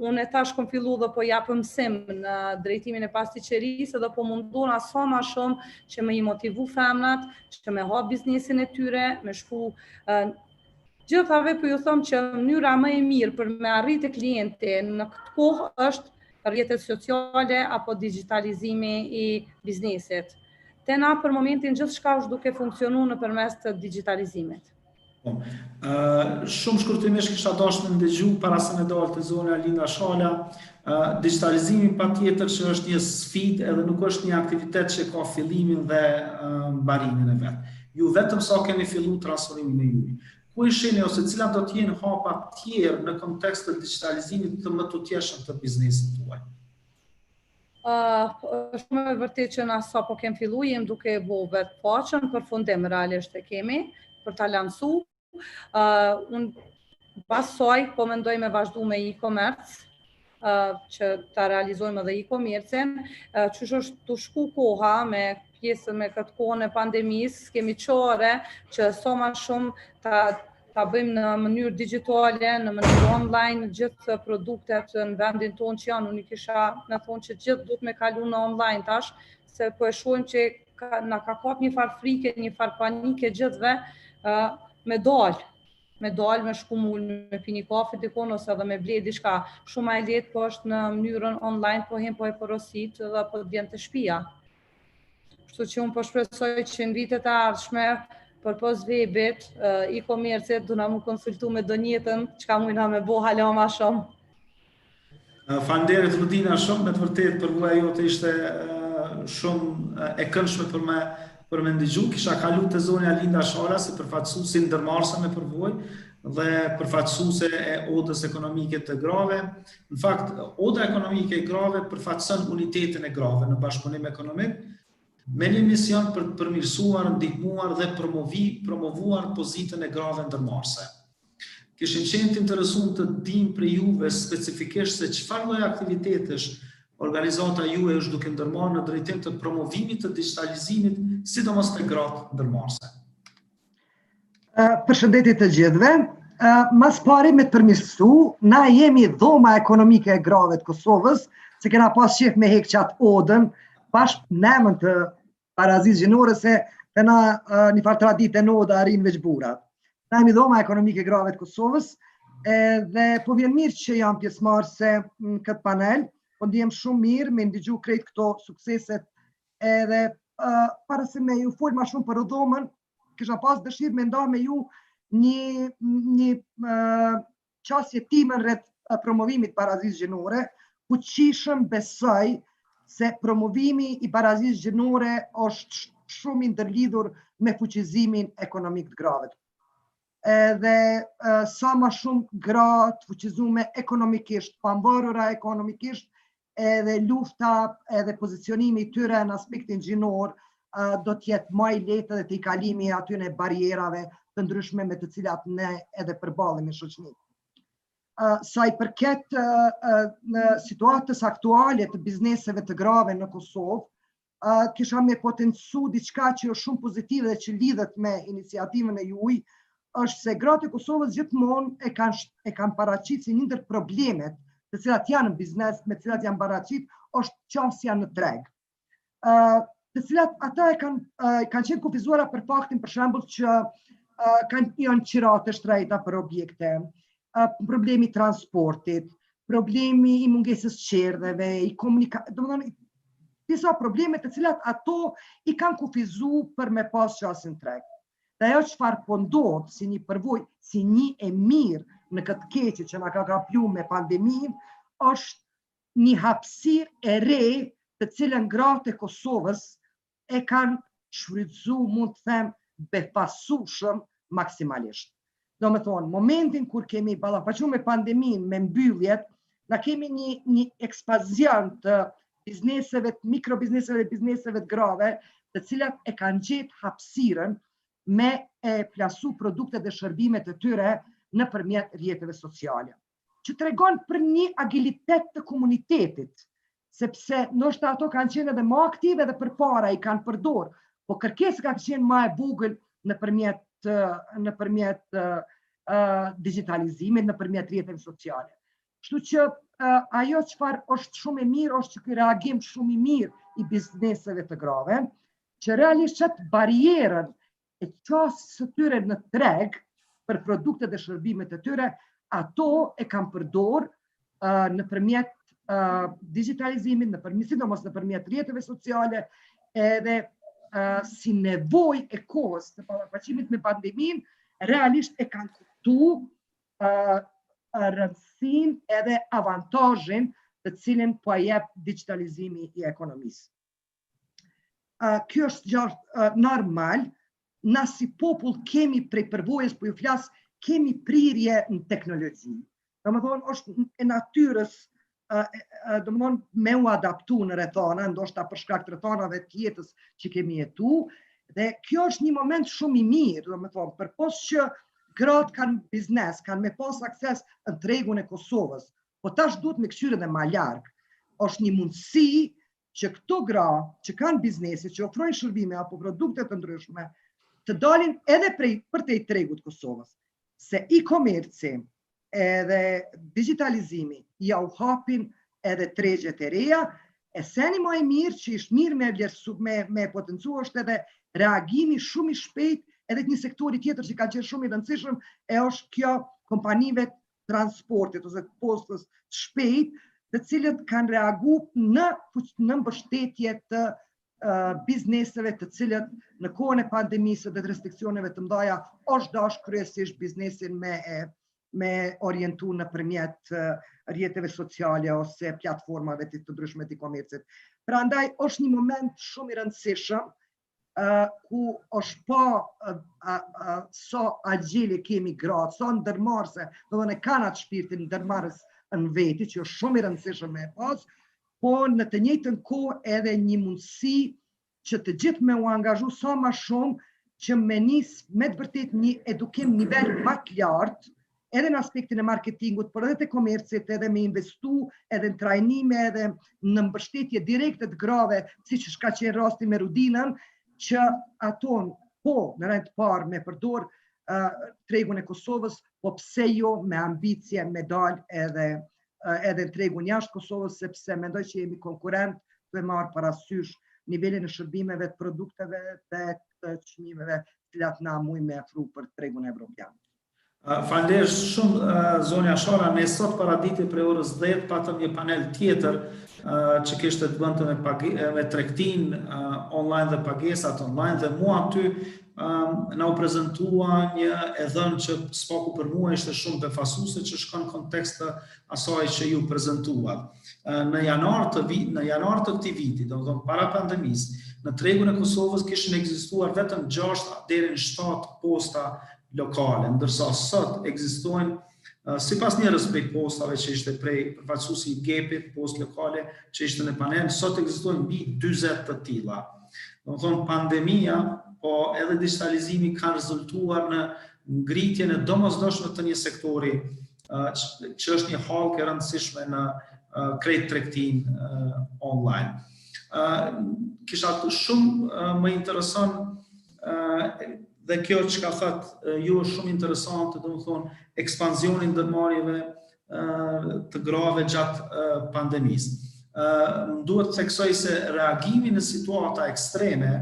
Unë tash kom fillu dhe po jap mësim në drejtimin e pasqyrisë dhe po mundona sa më shumë që me i motivu femrat, që me hap biznesin e tyre, me shku gjithave po ju them që mënyra më e mirë për me arritë klientin në këtë kohë është rrjetet sociale apo digitalizimi i biznesit. Te na për momentin gjithçka është duke funksionuar nëpërmes të digitalizimit. Shumë shkurtimisht kisha dashur të ndëgju para se me dalë te zona Linda Shala, digitalizimi patjetër që është një sfidë edhe nuk është një aktivitet që ka fillimin dhe mbarimin e vet. Ju vetëm sa keni filluar transformimin e juaj. ku e shihni ose cilat do të jenë hapa tjerë në kontekst të digitalizimit të më të tjeshëm të biznesit tuaj? Shumë e vërtet që na sa po kem fillu, jem duke e bo vetë faqen, përfundim realisht e kemi, për ta lancu. Unë pas saj po mendoj me vazhdu me e-commerce, që ta realizojmë edhe e-commerce-in, që është të shku koha me pjesën me këtë kohën e pandemisë, kemi qore që sa ma shumë ta bëjmë në mënyrë digjitale, në mënyrë online, gjithë produktet në vendin tonë që janë. Unë kisha në thonë që gjithë duhet me kalu në online tash, se po e shohim që na ka kap një farë frike, një farë panike gjithëve me dalë, me shku mull, me pi një kafe dikon, ose edhe me ble diçka. Shumë e lehtë po është në mënyrën online, po hem po e porosit dhe po të vjen të shtëpia. Kështu që unë po shpresoj që në vitet e ardhshme, përpos webit, e-commerce, do na mu konsultu me donjetën, çka mujna me bo hala ma shumë. Faleminderit Rudina shumë, me të vërtetë përvoja jote ishte shumë e këndshme për me ndëgju. Kisha kalu të zonja Linda Shara si përfaqësuesi ndërmarrëse me përvojë dhe përfaqësuese e odës ekonomike të Grave. Në fakt, oda ekonomike e Grave përfaqëson unitetin e Grave në bashkëpunim ekonomik, me një mision për të përmirësuar, ndihmuar dhe promovuar pozitën e Grave ndërmarrëse. Kishin qenë të interesuar të dim për juve specifikisht se çfarë lloj aktivitetesh organizata juaj është duke ndërmarrë në drejtim të promovimit të digitalizimit, sidomos të gratë ndërmarrëse. Përshëndetje të gjithëve. Mas pari me të përmirësu, na jemi dhoma ekonomike e grave të Kosovës, se kena pas qef me hek qatë odën, bashkë nemën të parazis gjinore, se të na një farë tradite në oda arin veç burat. Na jemi dhoma ekonomike e grave të Kosovës, dhe po vjen mirë që jam pjesëmarrëse në këtë panel, po ndihem shumë mirë me ndigju krejt këto sukseset, edhe para se me ju folë ma shumë për dhomën, kisha pas dëshirë me nda me ju një qasje timën rreth promovimit barazisë gjinore, ku qishëm besoj se promovimi i barazisë gjinore është shumë i ndërlidhur me fuqizimin ekonomik të gravet. Edhe sa ma shumë gra të fuqizume ekonomikisht, pambarura ekonomikisht, edhe lufta edhe pozicionimi i tyre në aspektin gjinor do t'jetë më i lehtë dhe t'i kalimi atyne barierave të ndryshme me të cilat ne edhe përballemi shoqëri. Sa i përket në situatës aktuale të bizneseve të grave në Kosovë, kisha me potencu diçka që është shumë pozitive dhe që lidhet me iniciativën e juaj, është se gratë e Kosovës gjithmonë e kanë paraqit si një ndër problemet të cilat janë në biznes, me cilat janë paraqit, është qasja në treg. Të cilat ata kanë qenë kufizuara për faktin, për shembull, që janë qirate shtrejta për objekte, problemi transportit, problemi i mungesës qerdheve, i komunikacionit, disa probleme të cilat ato i kanë kufizu për me pas qasin treg. Dhe ajo çfarë po ndodh si një përvojë, si një e mirë në këtë keqje që na ka kaplu me pandeminë, është një hapësirë e re të cilën gratë e Kosovës e kanë shfrytzu, mund të them, befasueshëm maksimalisht. Do me thonë, momentin kur kemi ballafaqur me pandeminë, me mbylljet, na kemi një ekspanzion të bizneseve, të mikrobizneseve dhe bizneseve të grave, të cilat e kanë gjetë hapësirën me e plasu produktet dhe shërbimet e tyre nëpërmjet rrjeteve sociale. Që tregon për një agilitet të komunitetit, sepse ndoshta ato kanë qenë edhe më aktive dhe përpara i kanë përdor, po kërkesa ka qenë më e vogël nëpërmjet digitalizimit, nëpërmjet rrjeteve sociale. Kështu që ajo çfarë është shumë e mirë është që ky reagim shumë i mirë i bizneseve të grave, që realisht çat barierën e qasjes së tyre në treg për produktet dhe shërbimet e tyre, ato e kanë përdor nëpërmjet digitalizimit, sidomos nëpërmjet rrjeteve sociale, edhe si nevojë e kohës të ballafaqimit me pandeminë, realisht e kanë kuptuar rëndësinë edhe avantazhin të cilin po jep digitalizimi i ekonomisë. Kjo është gjë normal, na si popull kemi prej përvojës, po ju flas, kemi prirje në teknologji. Domethënë është e natyrës domethënë me u adaptu në rrethana, ndoshta për shkak të rrethanave të jetës që kemi jetu, dhe kjo është një moment shumë i mirë, domethënë, përpos që gratë kanë biznes, kanë me pas akses në tregun e Kosovës, po tash duhet me këshyre dhe ma largë. Është një mundësi që këto gra që kanë biznese, që ofrojnë shërbime apo produkte të ndryshme, të dalin edhe për te tregut Kosovës. Se e-komerci edhe digitalizimi ja u hapin edhe tregjet e reja, e seni më e mirë që ishtë mirë me potencu është edhe reagimi shumë i shpejt edhe një sektori tjetër që ka qenë shumë i rëndësishëm, e është kjo kompanive transportit ose postës shpejt, të cilët kanë reagu në mbështetje të bizneseve të cilët në kohën e pandemisë dhe të restriksioneve të mdaja është dash kryesisht biznesin me orientu në përmjet rrjeteve sociale ose platformave të ndryshme të e-komercit. Prandaj është një moment shumë i rëndësishëm ku është pa sa agjeli kemi gratë, sa ndërmarse, do në kanë atë shpirtin ndërmarës në veti, që është shumë i rëndësishëm me pas, po në të njëjtën kohë edhe një mundësi që të gjithë me u angazhu sa ma shumë që me nis me të vërtet një edukim nivel më të lartë, edhe në aspektin e marketingut, por edhe të komercit, edhe me investu, edhe në trajnime, edhe në mbështetje direkte të grave, si që shka qenë rasti me Rudinën, që aton, po, në rend parë me përdor tregun e Kosovës, po pse jo me ambicje me dal edhe në tregun jashtë Kosovës, sepse mendoj që jemi konkurent të marrë parasysh nivelin e shërbimeve të produkteve dhe të çmimeve cilat na muj me afru për tregun evropian. Falenderit shumë zonja Shara, ne sot paraditi për orës 10 patëm një panel tjetër që kishte të bënte me tregtin online dhe pagesat online, dhe mua aty na u prezentua një edhën që spaku për mua ishte shumë befasuese, që shkon në kontekst të asaj që ju prezentuat. Në janar të këtij viti, domethënë para pandemisë, në tregun e Kosovës kishin ekzistuar vetëm 6 deri në 7 posta lokale, ndërsa sot ekzistojnë sipas njerëz prej postave që ishte prej përfaqësuesi i GEP-it, postë lokale që ishte në panel, sot ekzistojnë mbi 40 të tilla. Domethënë pandemia, po edhe digitalizimi kanë rezultuar në ngritjen e domosdoshme të një sektori që është një hallkë e rëndësishme në krejt tregtin online. Kisha shumë më intereson dhe kjo që ka thëtë ju është shumë interesante, domethënë ekspansioni i ndërmarrjeve të grave gjatë pandemisë. Më duhet të theksoj se reagimi në situata ekstreme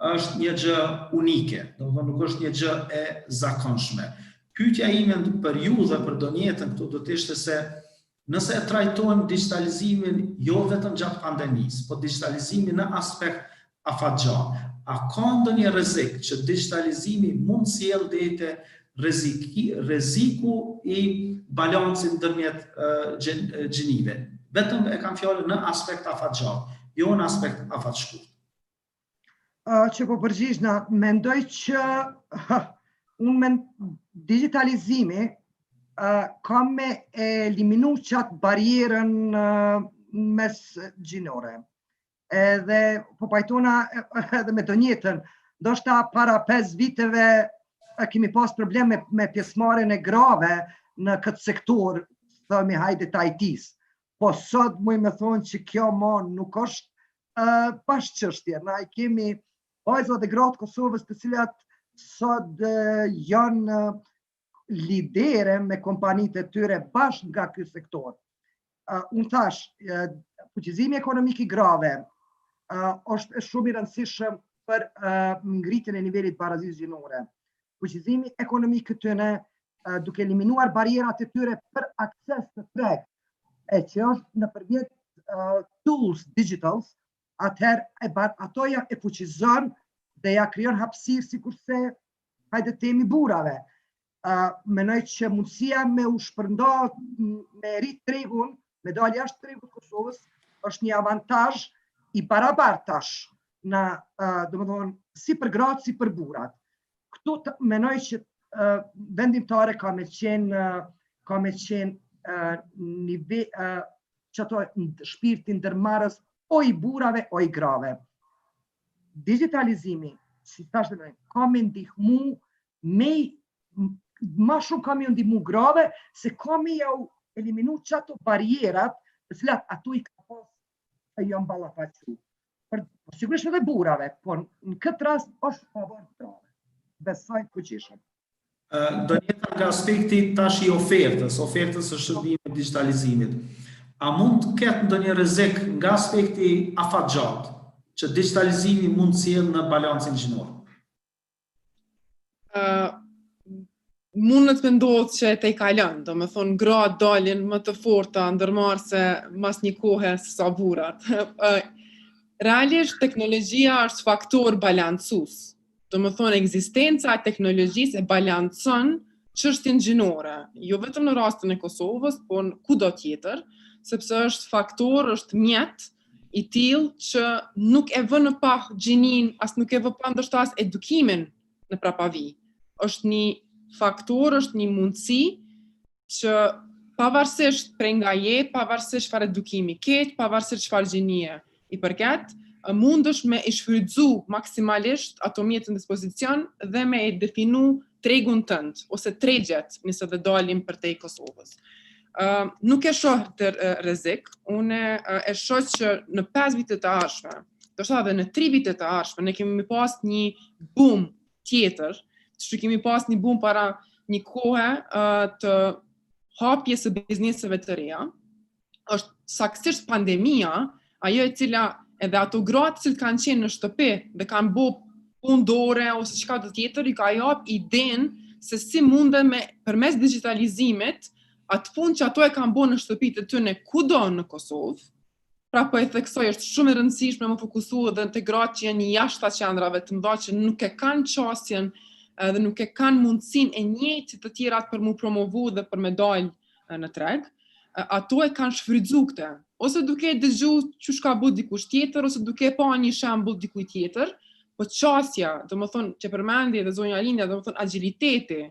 është një gjë unike, domethënë nuk është një gjë e zakonshme. Pyetja ime për ju dhe për donjetën këtu do të ishte se nëse e trajtojmë digitalizimin jo vetëm gjatë pandemisë, po digitalizimin në aspekt afatgjatë, a ka ndonjë rrezik që digitalizimi mund sjellë deri rreziku i balancit ndërmjet gjinive? Vetëm e kam fjalën në aspekt afatgjatë, jo në aspekt afatshkurt. Që po përgjigj, mendoj që digitalizimi ka me eliminu qatë barierën mes gjinore. Edhe po pajtona edhe me donjetën, ndoshta para 5 viteve kemi pas probleme me pjesëmarrjen e grave në këtë sektor, themi hajde të IT-s. Po sot muj me thonë që kjo nuk është pas çështje. Na i kemi vajza dhe gratë Kosovës të cilat sot janë lidere me kompanitë e tyre bashkë nga ky sektor. Unë thash, fuqizimi ekonomik i grave është shumë i rëndësishëm për ngritjen e nivelit barazisë gjinore. Fuqizimi ekonomik të tyre duke eliminuar barierat e tyre për akses të treg, e që është nëpërmjet tools digitals, atëherë ato ja e fuqizon dhe ja krijon hapësirë sikurse hajde temi burrave. Menoj që mundësia me u shpërnda me rrit tregun, me dalë jashtë tregut Kosovës, është një avantazh i barabartë tash, domethënë si për gratë si për burrat. këtu menoj që vendimtare ka me qenë që ato shpirtin ndërmarrës o i burrave o i grave. Digitalizimi, si thashtë dhe ka me ndihmu ma shumë ka me ndihmu grave, se ka me jau eliminu që ato barierat, të cilat ato i ka pas e janë ballafaqu. Sigurisht edhe burrave, por në këtë rast është favor grave. Besoj fuqishëm. Do njëta nga aspekti tash i ofertës së shërbimit digitalizimit. A mund të ketë ndonjë rrezik nga aspekti afatgjat që digitalizimi mund të sjellë në balancin gjinor? Mund të mendohet që te i kalon, do me thonë gratë dalin më të forta ndërmarrëse mas një kohe se sa burrat. Realisht teknologjia është faktor balancues. Do me thonë ekzistenca e teknologjisë e balancon çështjen gjinore, jo vetëm në rastin e Kosovës, por kudo tjetër, sepse është faktor, është mjet i tillë që nuk e vën në pa gjinin, as nuk e vë pa ndoshta as edukimin në prapavi. Është një faktor, është një mundësi që pavarësisht prej nga je, pavarësisht çfarë edukimi ke, pavarësisht çfarë gjinie i përket, mundesh me i shfrytzu maksimalisht ato mjetë në dispozicion dhe me e definu tregun tënd, ose tregjet nëse dhe dalim për te i Kosovës. Nuk e shoh të rrezik, unë e shoh që në 5 vitet të ardhshme, ndoshta edhe në 3 vitet të ardhshme, ne kemi pas një boom tjetër, që kemi pas një boom para një kohe të hapjes së bizneseve të reja. Është saktësisht pandemia, ajo e cila edhe ato gratë që kanë qenë në shtëpi dhe kanë bo punë dore ose çka të tjetër, i ka jap idenë se si munden me përmes digitalizimit atë punë që ato e kanë bo në shtëpitë e tyre kudo në Kosovë. Pra po e theksoj, është shumë e rëndësishme më fokusu edhe te gratë që janë jashtë qendrave të mëdha që nuk e kanë qasjen dhe nuk e kanë mundësinë e njëjtë të tjerat për mu promovu dhe për me dalë në treg. Ato e kanë shfrytzu këtë, ose duke dëgju çush ka bu dikush tjetër, ose duke pa një shembull dikuj tjetër, po qasja, do më thonë që përmendi dhe zonja Linda, do më thonë agiliteti,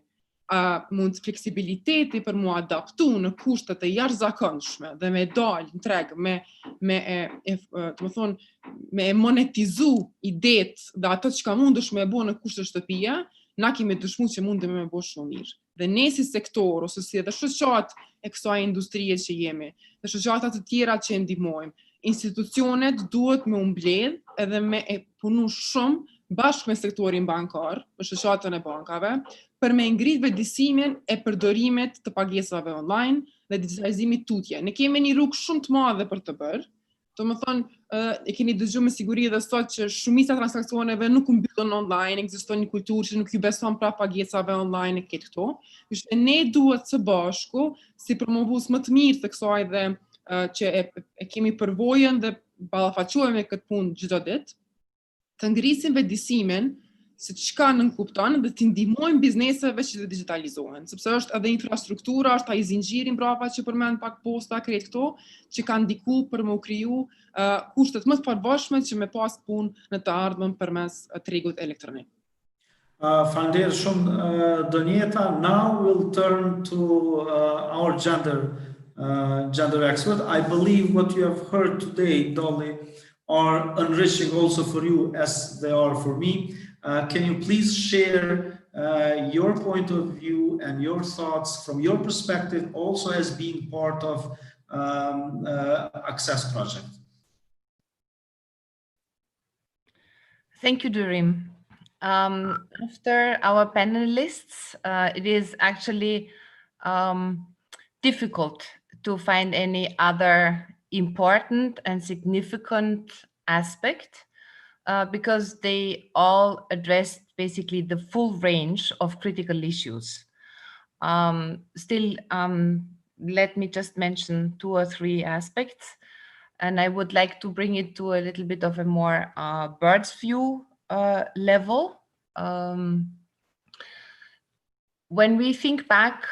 fleksibiliteti për mu adaptu në kushtet e jashtëzakonshme dhe me dalë në treg, me monetizu idet dhe ato që ka mundesh me bo në kushtet shtëpia, na kemi dëshmu që mundem me bo shumë mirë. Dhe ne si sektor, ose si edhe shoqat e kësaj industrie që jemi, dhe shoqatat të tjera që ndihmojmë, institucionet duhet me mbledh edhe me e punu shumë bashkë me sektorin bankar, me shoqatën e bankave, për me ngrit vetëdijsimin e përdorimit të pagesave online dhe digitalizimit tutje. Ne kemi një rrugë shumë të madhe për të bërë. Do më thonë, e keni dëgju me siguri dhe sot që shumica transakcioneve nuk mbyllen online, ekziston një kulturë që nuk ju beson pra pagesave online e këtë këto. Kështu ne duhet së bashku, si promovues më të mirë të kësaj dhe që e kemi përvojën dhe ballafaquemi këtë punë çdo ditë, të ngrisim vetëdijsimin se çka nënkupton dhe të ndihmojmë bizneseve që të digitalizohen, sepse është edhe infrastruktura, është ai zinxhiri mbrapa që përmend pak posta krejt këto, që kanë ndiku për me u kriju kushtet më të përvoshme që me pas punë në të ardhmen përmes tregut elektronik. Faleminderit shumë Donjeta. Now we'll turn to our gender expert. I believe what you have heard today, Dolly, are enriching also for you as they are for me. Can you please share your point of view and your thoughts from your perspective, also as being part of Access Project? Thank you, Durim. After our panelists, it is actually difficult to find any other important and significant aspect because they all addressed basically the full range of critical issues. Still, let me just mention 2 or 3 aspects, and I would like to bring it to a little bit of a more bird's view level. When we think back,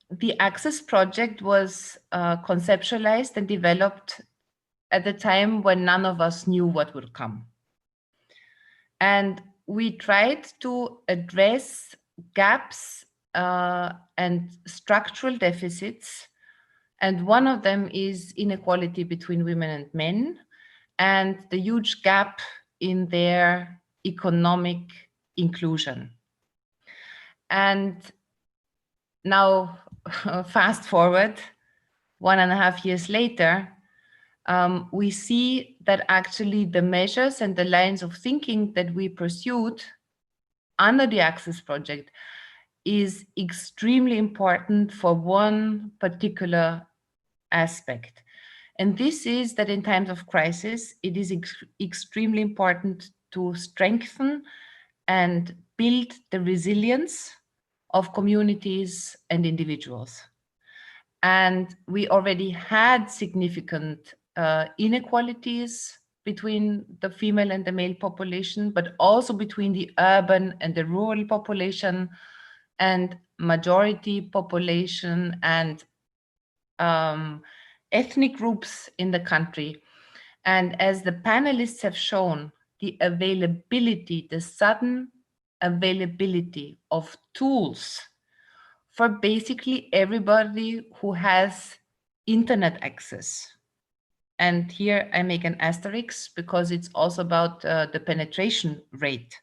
the Access Project was conceptualized and developed at the time when none of us knew what would come. And we tried to address gaps and structural deficits. And one of them is inequality between women and men, and the huge gap in their economic inclusion. And now, fast forward 1.5 years later, we see that actually the measures and the lines of thinking that we pursued under the Access project is extremely important for one particular aspect. And this is that in times of crisis, it is extremely important to strengthen and build the resilience of communities and individuals. And we already had significant inequalities between the female and the male population, but also between the urban and the rural population, and majority population and ethnic groups in the country. And as the panelists have shown, the availability, the sudden availability of tools for basically everybody who has internet access. And here I make an asterisk because it's also about the penetration rate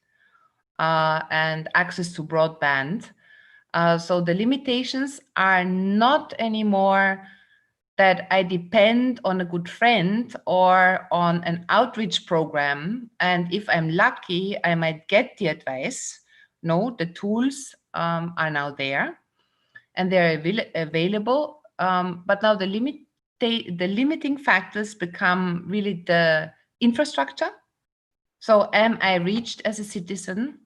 and access to broadband. So the limitations are not anymore that I depend on a good friend or on an outreach program, and if I'm lucky, I might get the advice. No, the tools are now there, and they're available. But now the limiting factors become really the infrastructure. So am I reached as a citizen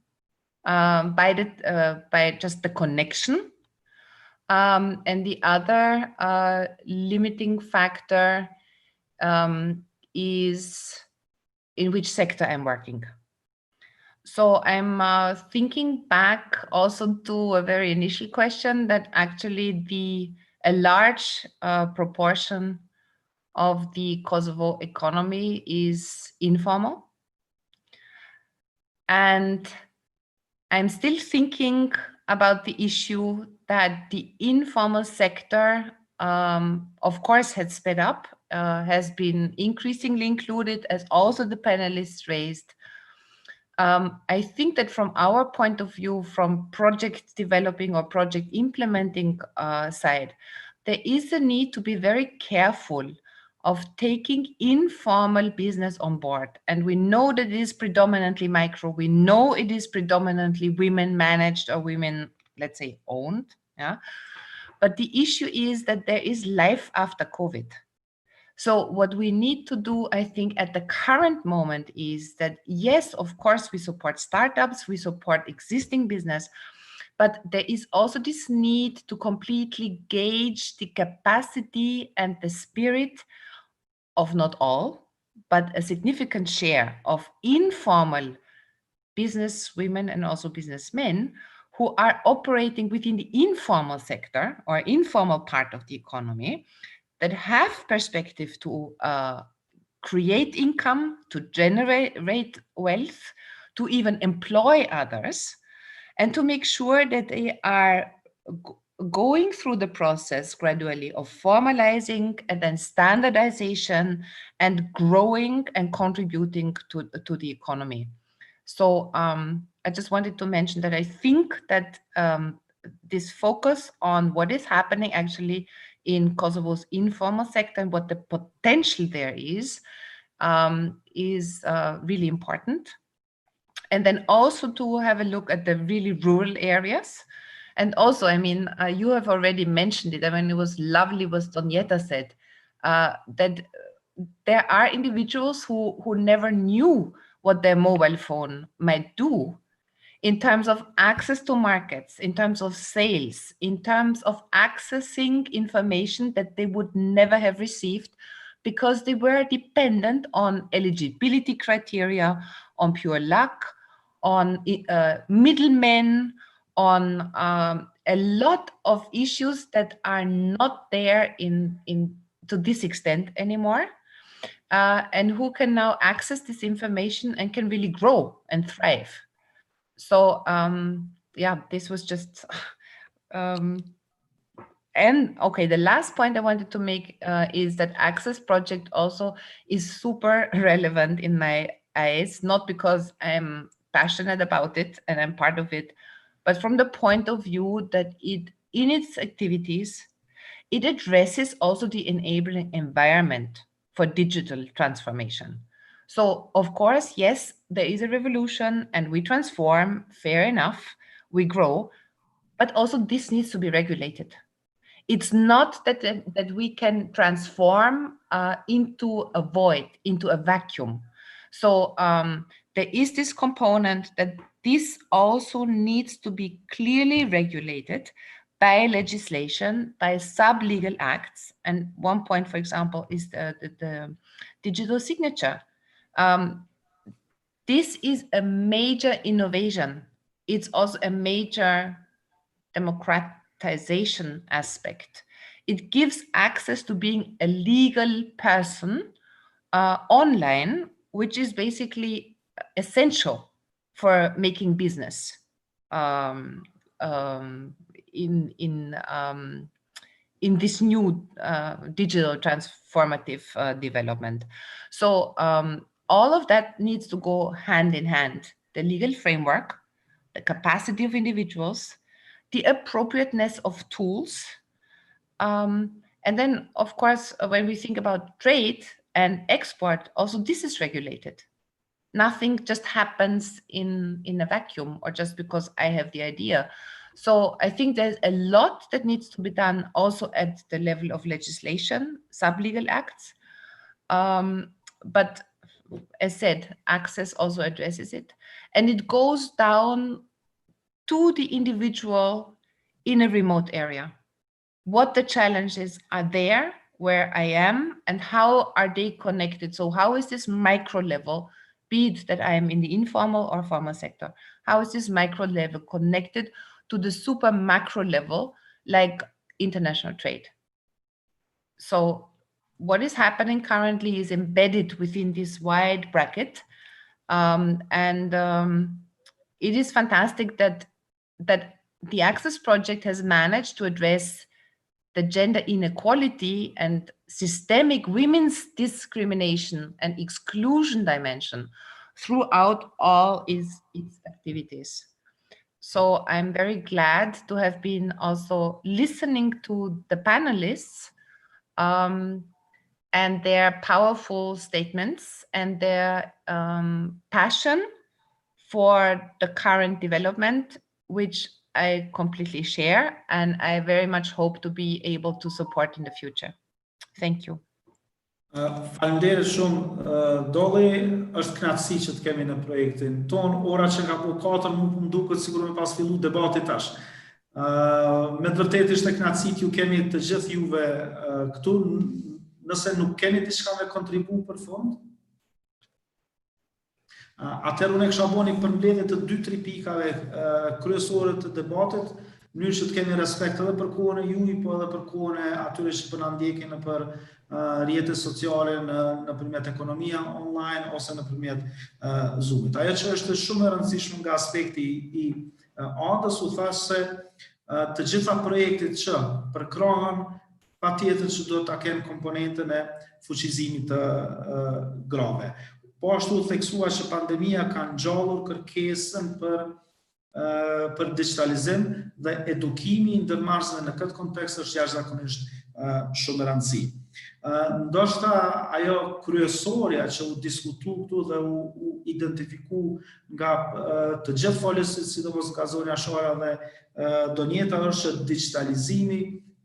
by just the connection? And the other limiting factor is in which sector I'm working. So I'm thinking back also to a very initial question that actually a large proportion of the Kosovo economy is informal. And I'm still thinking about the issue that the informal sector, of course, had sped up, has been increasingly included, as also the panelists raised. I think that from our point of view, from project developing or project implementing side, there is a need to be very careful of taking informal business on board. And we know that it is predominantly micro. We know it is predominantly women managed or women, let's say, owned. Yeah. But the issue is that there is life after COVID. So what we need to do, I think, at the current moment is that, yes, of course, we support startups, we support existing business, but there is also this need to completely gauge the capacity and the spirit of not all, but a significant share of informal business women and also businessmen who are operating within the informal sector or informal part of the economy, that have perspective to create income, to generate wealth, to even employ others, and to make sure that they are going through the process gradually of formalizing and then standardization and growing and contributing to the economy. So I just wanted to mention that I think that this focus on what is happening actually in Kosovo's informal sector and what the potential there is really important. And then also to have a look at the really rural areas. And also, I mean, you have already mentioned it. I mean, it was lovely what Donjeta said, that there are individuals who never knew what their mobile phone might do in terms of access to markets, in terms of sales, in terms of accessing information that they would never have received because they were dependent on eligibility criteria, on pure luck, on middlemen, on a lot of issues that are not there to this extent anymore, and who can now access this information and can really grow and thrive. So yeah, this was just and okay, the last point I wanted to make is that Access project also is super relevant in my eyes, not because I'm passionate about it and I'm part of it, but from the point of view that it, in its activities, it addresses also the enabling environment for digital transformation. So of course, yes, there is a revolution and we transform, fair enough, we grow, but also this needs to be regulated. It's not that we can transform into a void, into a vacuum. So there is this component that this also needs to be clearly regulated by legislation, by sub-legal acts. And one point, for example, is the digital signature. This is a major innovation. It's also a major democratization aspect. It gives access to being a legal person online, which is basically essential for making business in this new digital transformative development. So all of that needs to go hand in hand. The legal framework, the capacity of individuals, the appropriateness of tools. And then, of course, when we think about trade and export, also this is regulated. Nothing just happens in a vacuum or just because I have the idea. So I think there's a lot that needs to be done also at the level of legislation, sub-legal acts. But as said, Access also addresses it. And it goes down to the individual in a remote area. What the challenges are there, where I am, and how are they connected? So how is this micro level, be it that I am in the informal or formal sector, how is this micro level connected to the super macro level, like international trade? So what is happening currently is embedded within this wide bracket. It is fantastic that the Access project has managed to address the gender inequality and systemic women's discrimination and exclusion dimension throughout all its activities. So I'm very glad to have been also listening to the panelists and their powerful statements and their passion for the current development, which I completely share, and I very much hope to be able to support in the future. Thank you. Faleminderit shumë, Dolly, është kënaqësi që të kemi në projektin ton. Ora që ka po 4, më duket sikur me pas fillu debati tash. Me të vërtetë ishte kënaqësi që ju kemi të gjithë juve këtu. Nëse nuk keni diçka me kontribu për fund, atëherë unë kisha bëni përmbledhje të 2-3 pikave kryesore të debatit, në mënyrë që të kemi respekt edhe për kohën e juaj, po edhe për kohën e atyre që po na ndjekin nëpër rrjetet sociale, nëpërmjet ekonomia online ose nëpërmjet Zoomit. Ajo që është shumë e rëndësishme nga aspekti i Adës, u thash se të gjitha projektet që përkrahen, patjetër që do ta kenë komponentën e fuqizimit të grave. Po ashtu theksua që pandemia ka ngjallur kërkesën për digitalizim dhe edukimi i ndërmarrësve në këtë kontekst është jashtëzakonisht shumë e rëndësishme. Ndoshta ajo kryesorja që u diskutu këtu dhe u identifiku nga të gjithë folësit, sidomos nga zonja Shora dhe Donjeta, është që digitalizimi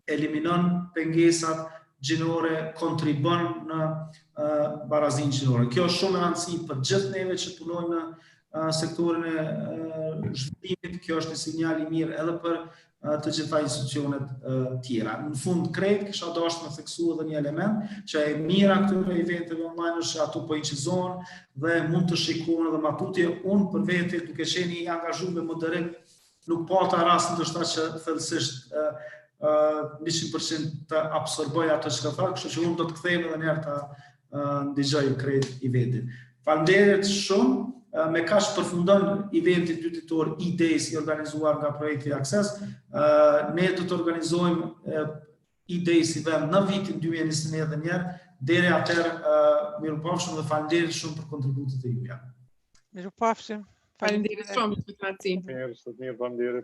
eliminon pengesat gjinore, kontribon në barazinë gjinore. Kjo është shumë e rëndësishme për gjithë neve që punojmë në sektorin e zhvillimit. Kjo është një sinjal i mirë edhe për të gjitha institucionet tjera. Në fund krejt, kisha dashur të theksoj edhe një element që e mira këtyre eventeve online është që ato po incizohen dhe mund të shikohen edhe matutje. Unë për vete, duke qenë i angazhuar më direkt, nuk pata rast ndoshta që thellësisht 100% të absorboj ato që ka thënë, kështu që unë do të kthehem edhe një herë ta ndigjoj krejt eventin. Faleminderit shumë. me kaq përfundon eventi dytitor Idejs i organizuar nga projekti Access. Ne do të organizojmë Idejs event në vitin 2021 edhe njerë. Deri atëherë, mirupafshim dhe faleminderit shumë për kontributet e juaja. Mirupafshim. Faleminderit shumë për invitacinë. Mirë, sot mirë, faleminderit.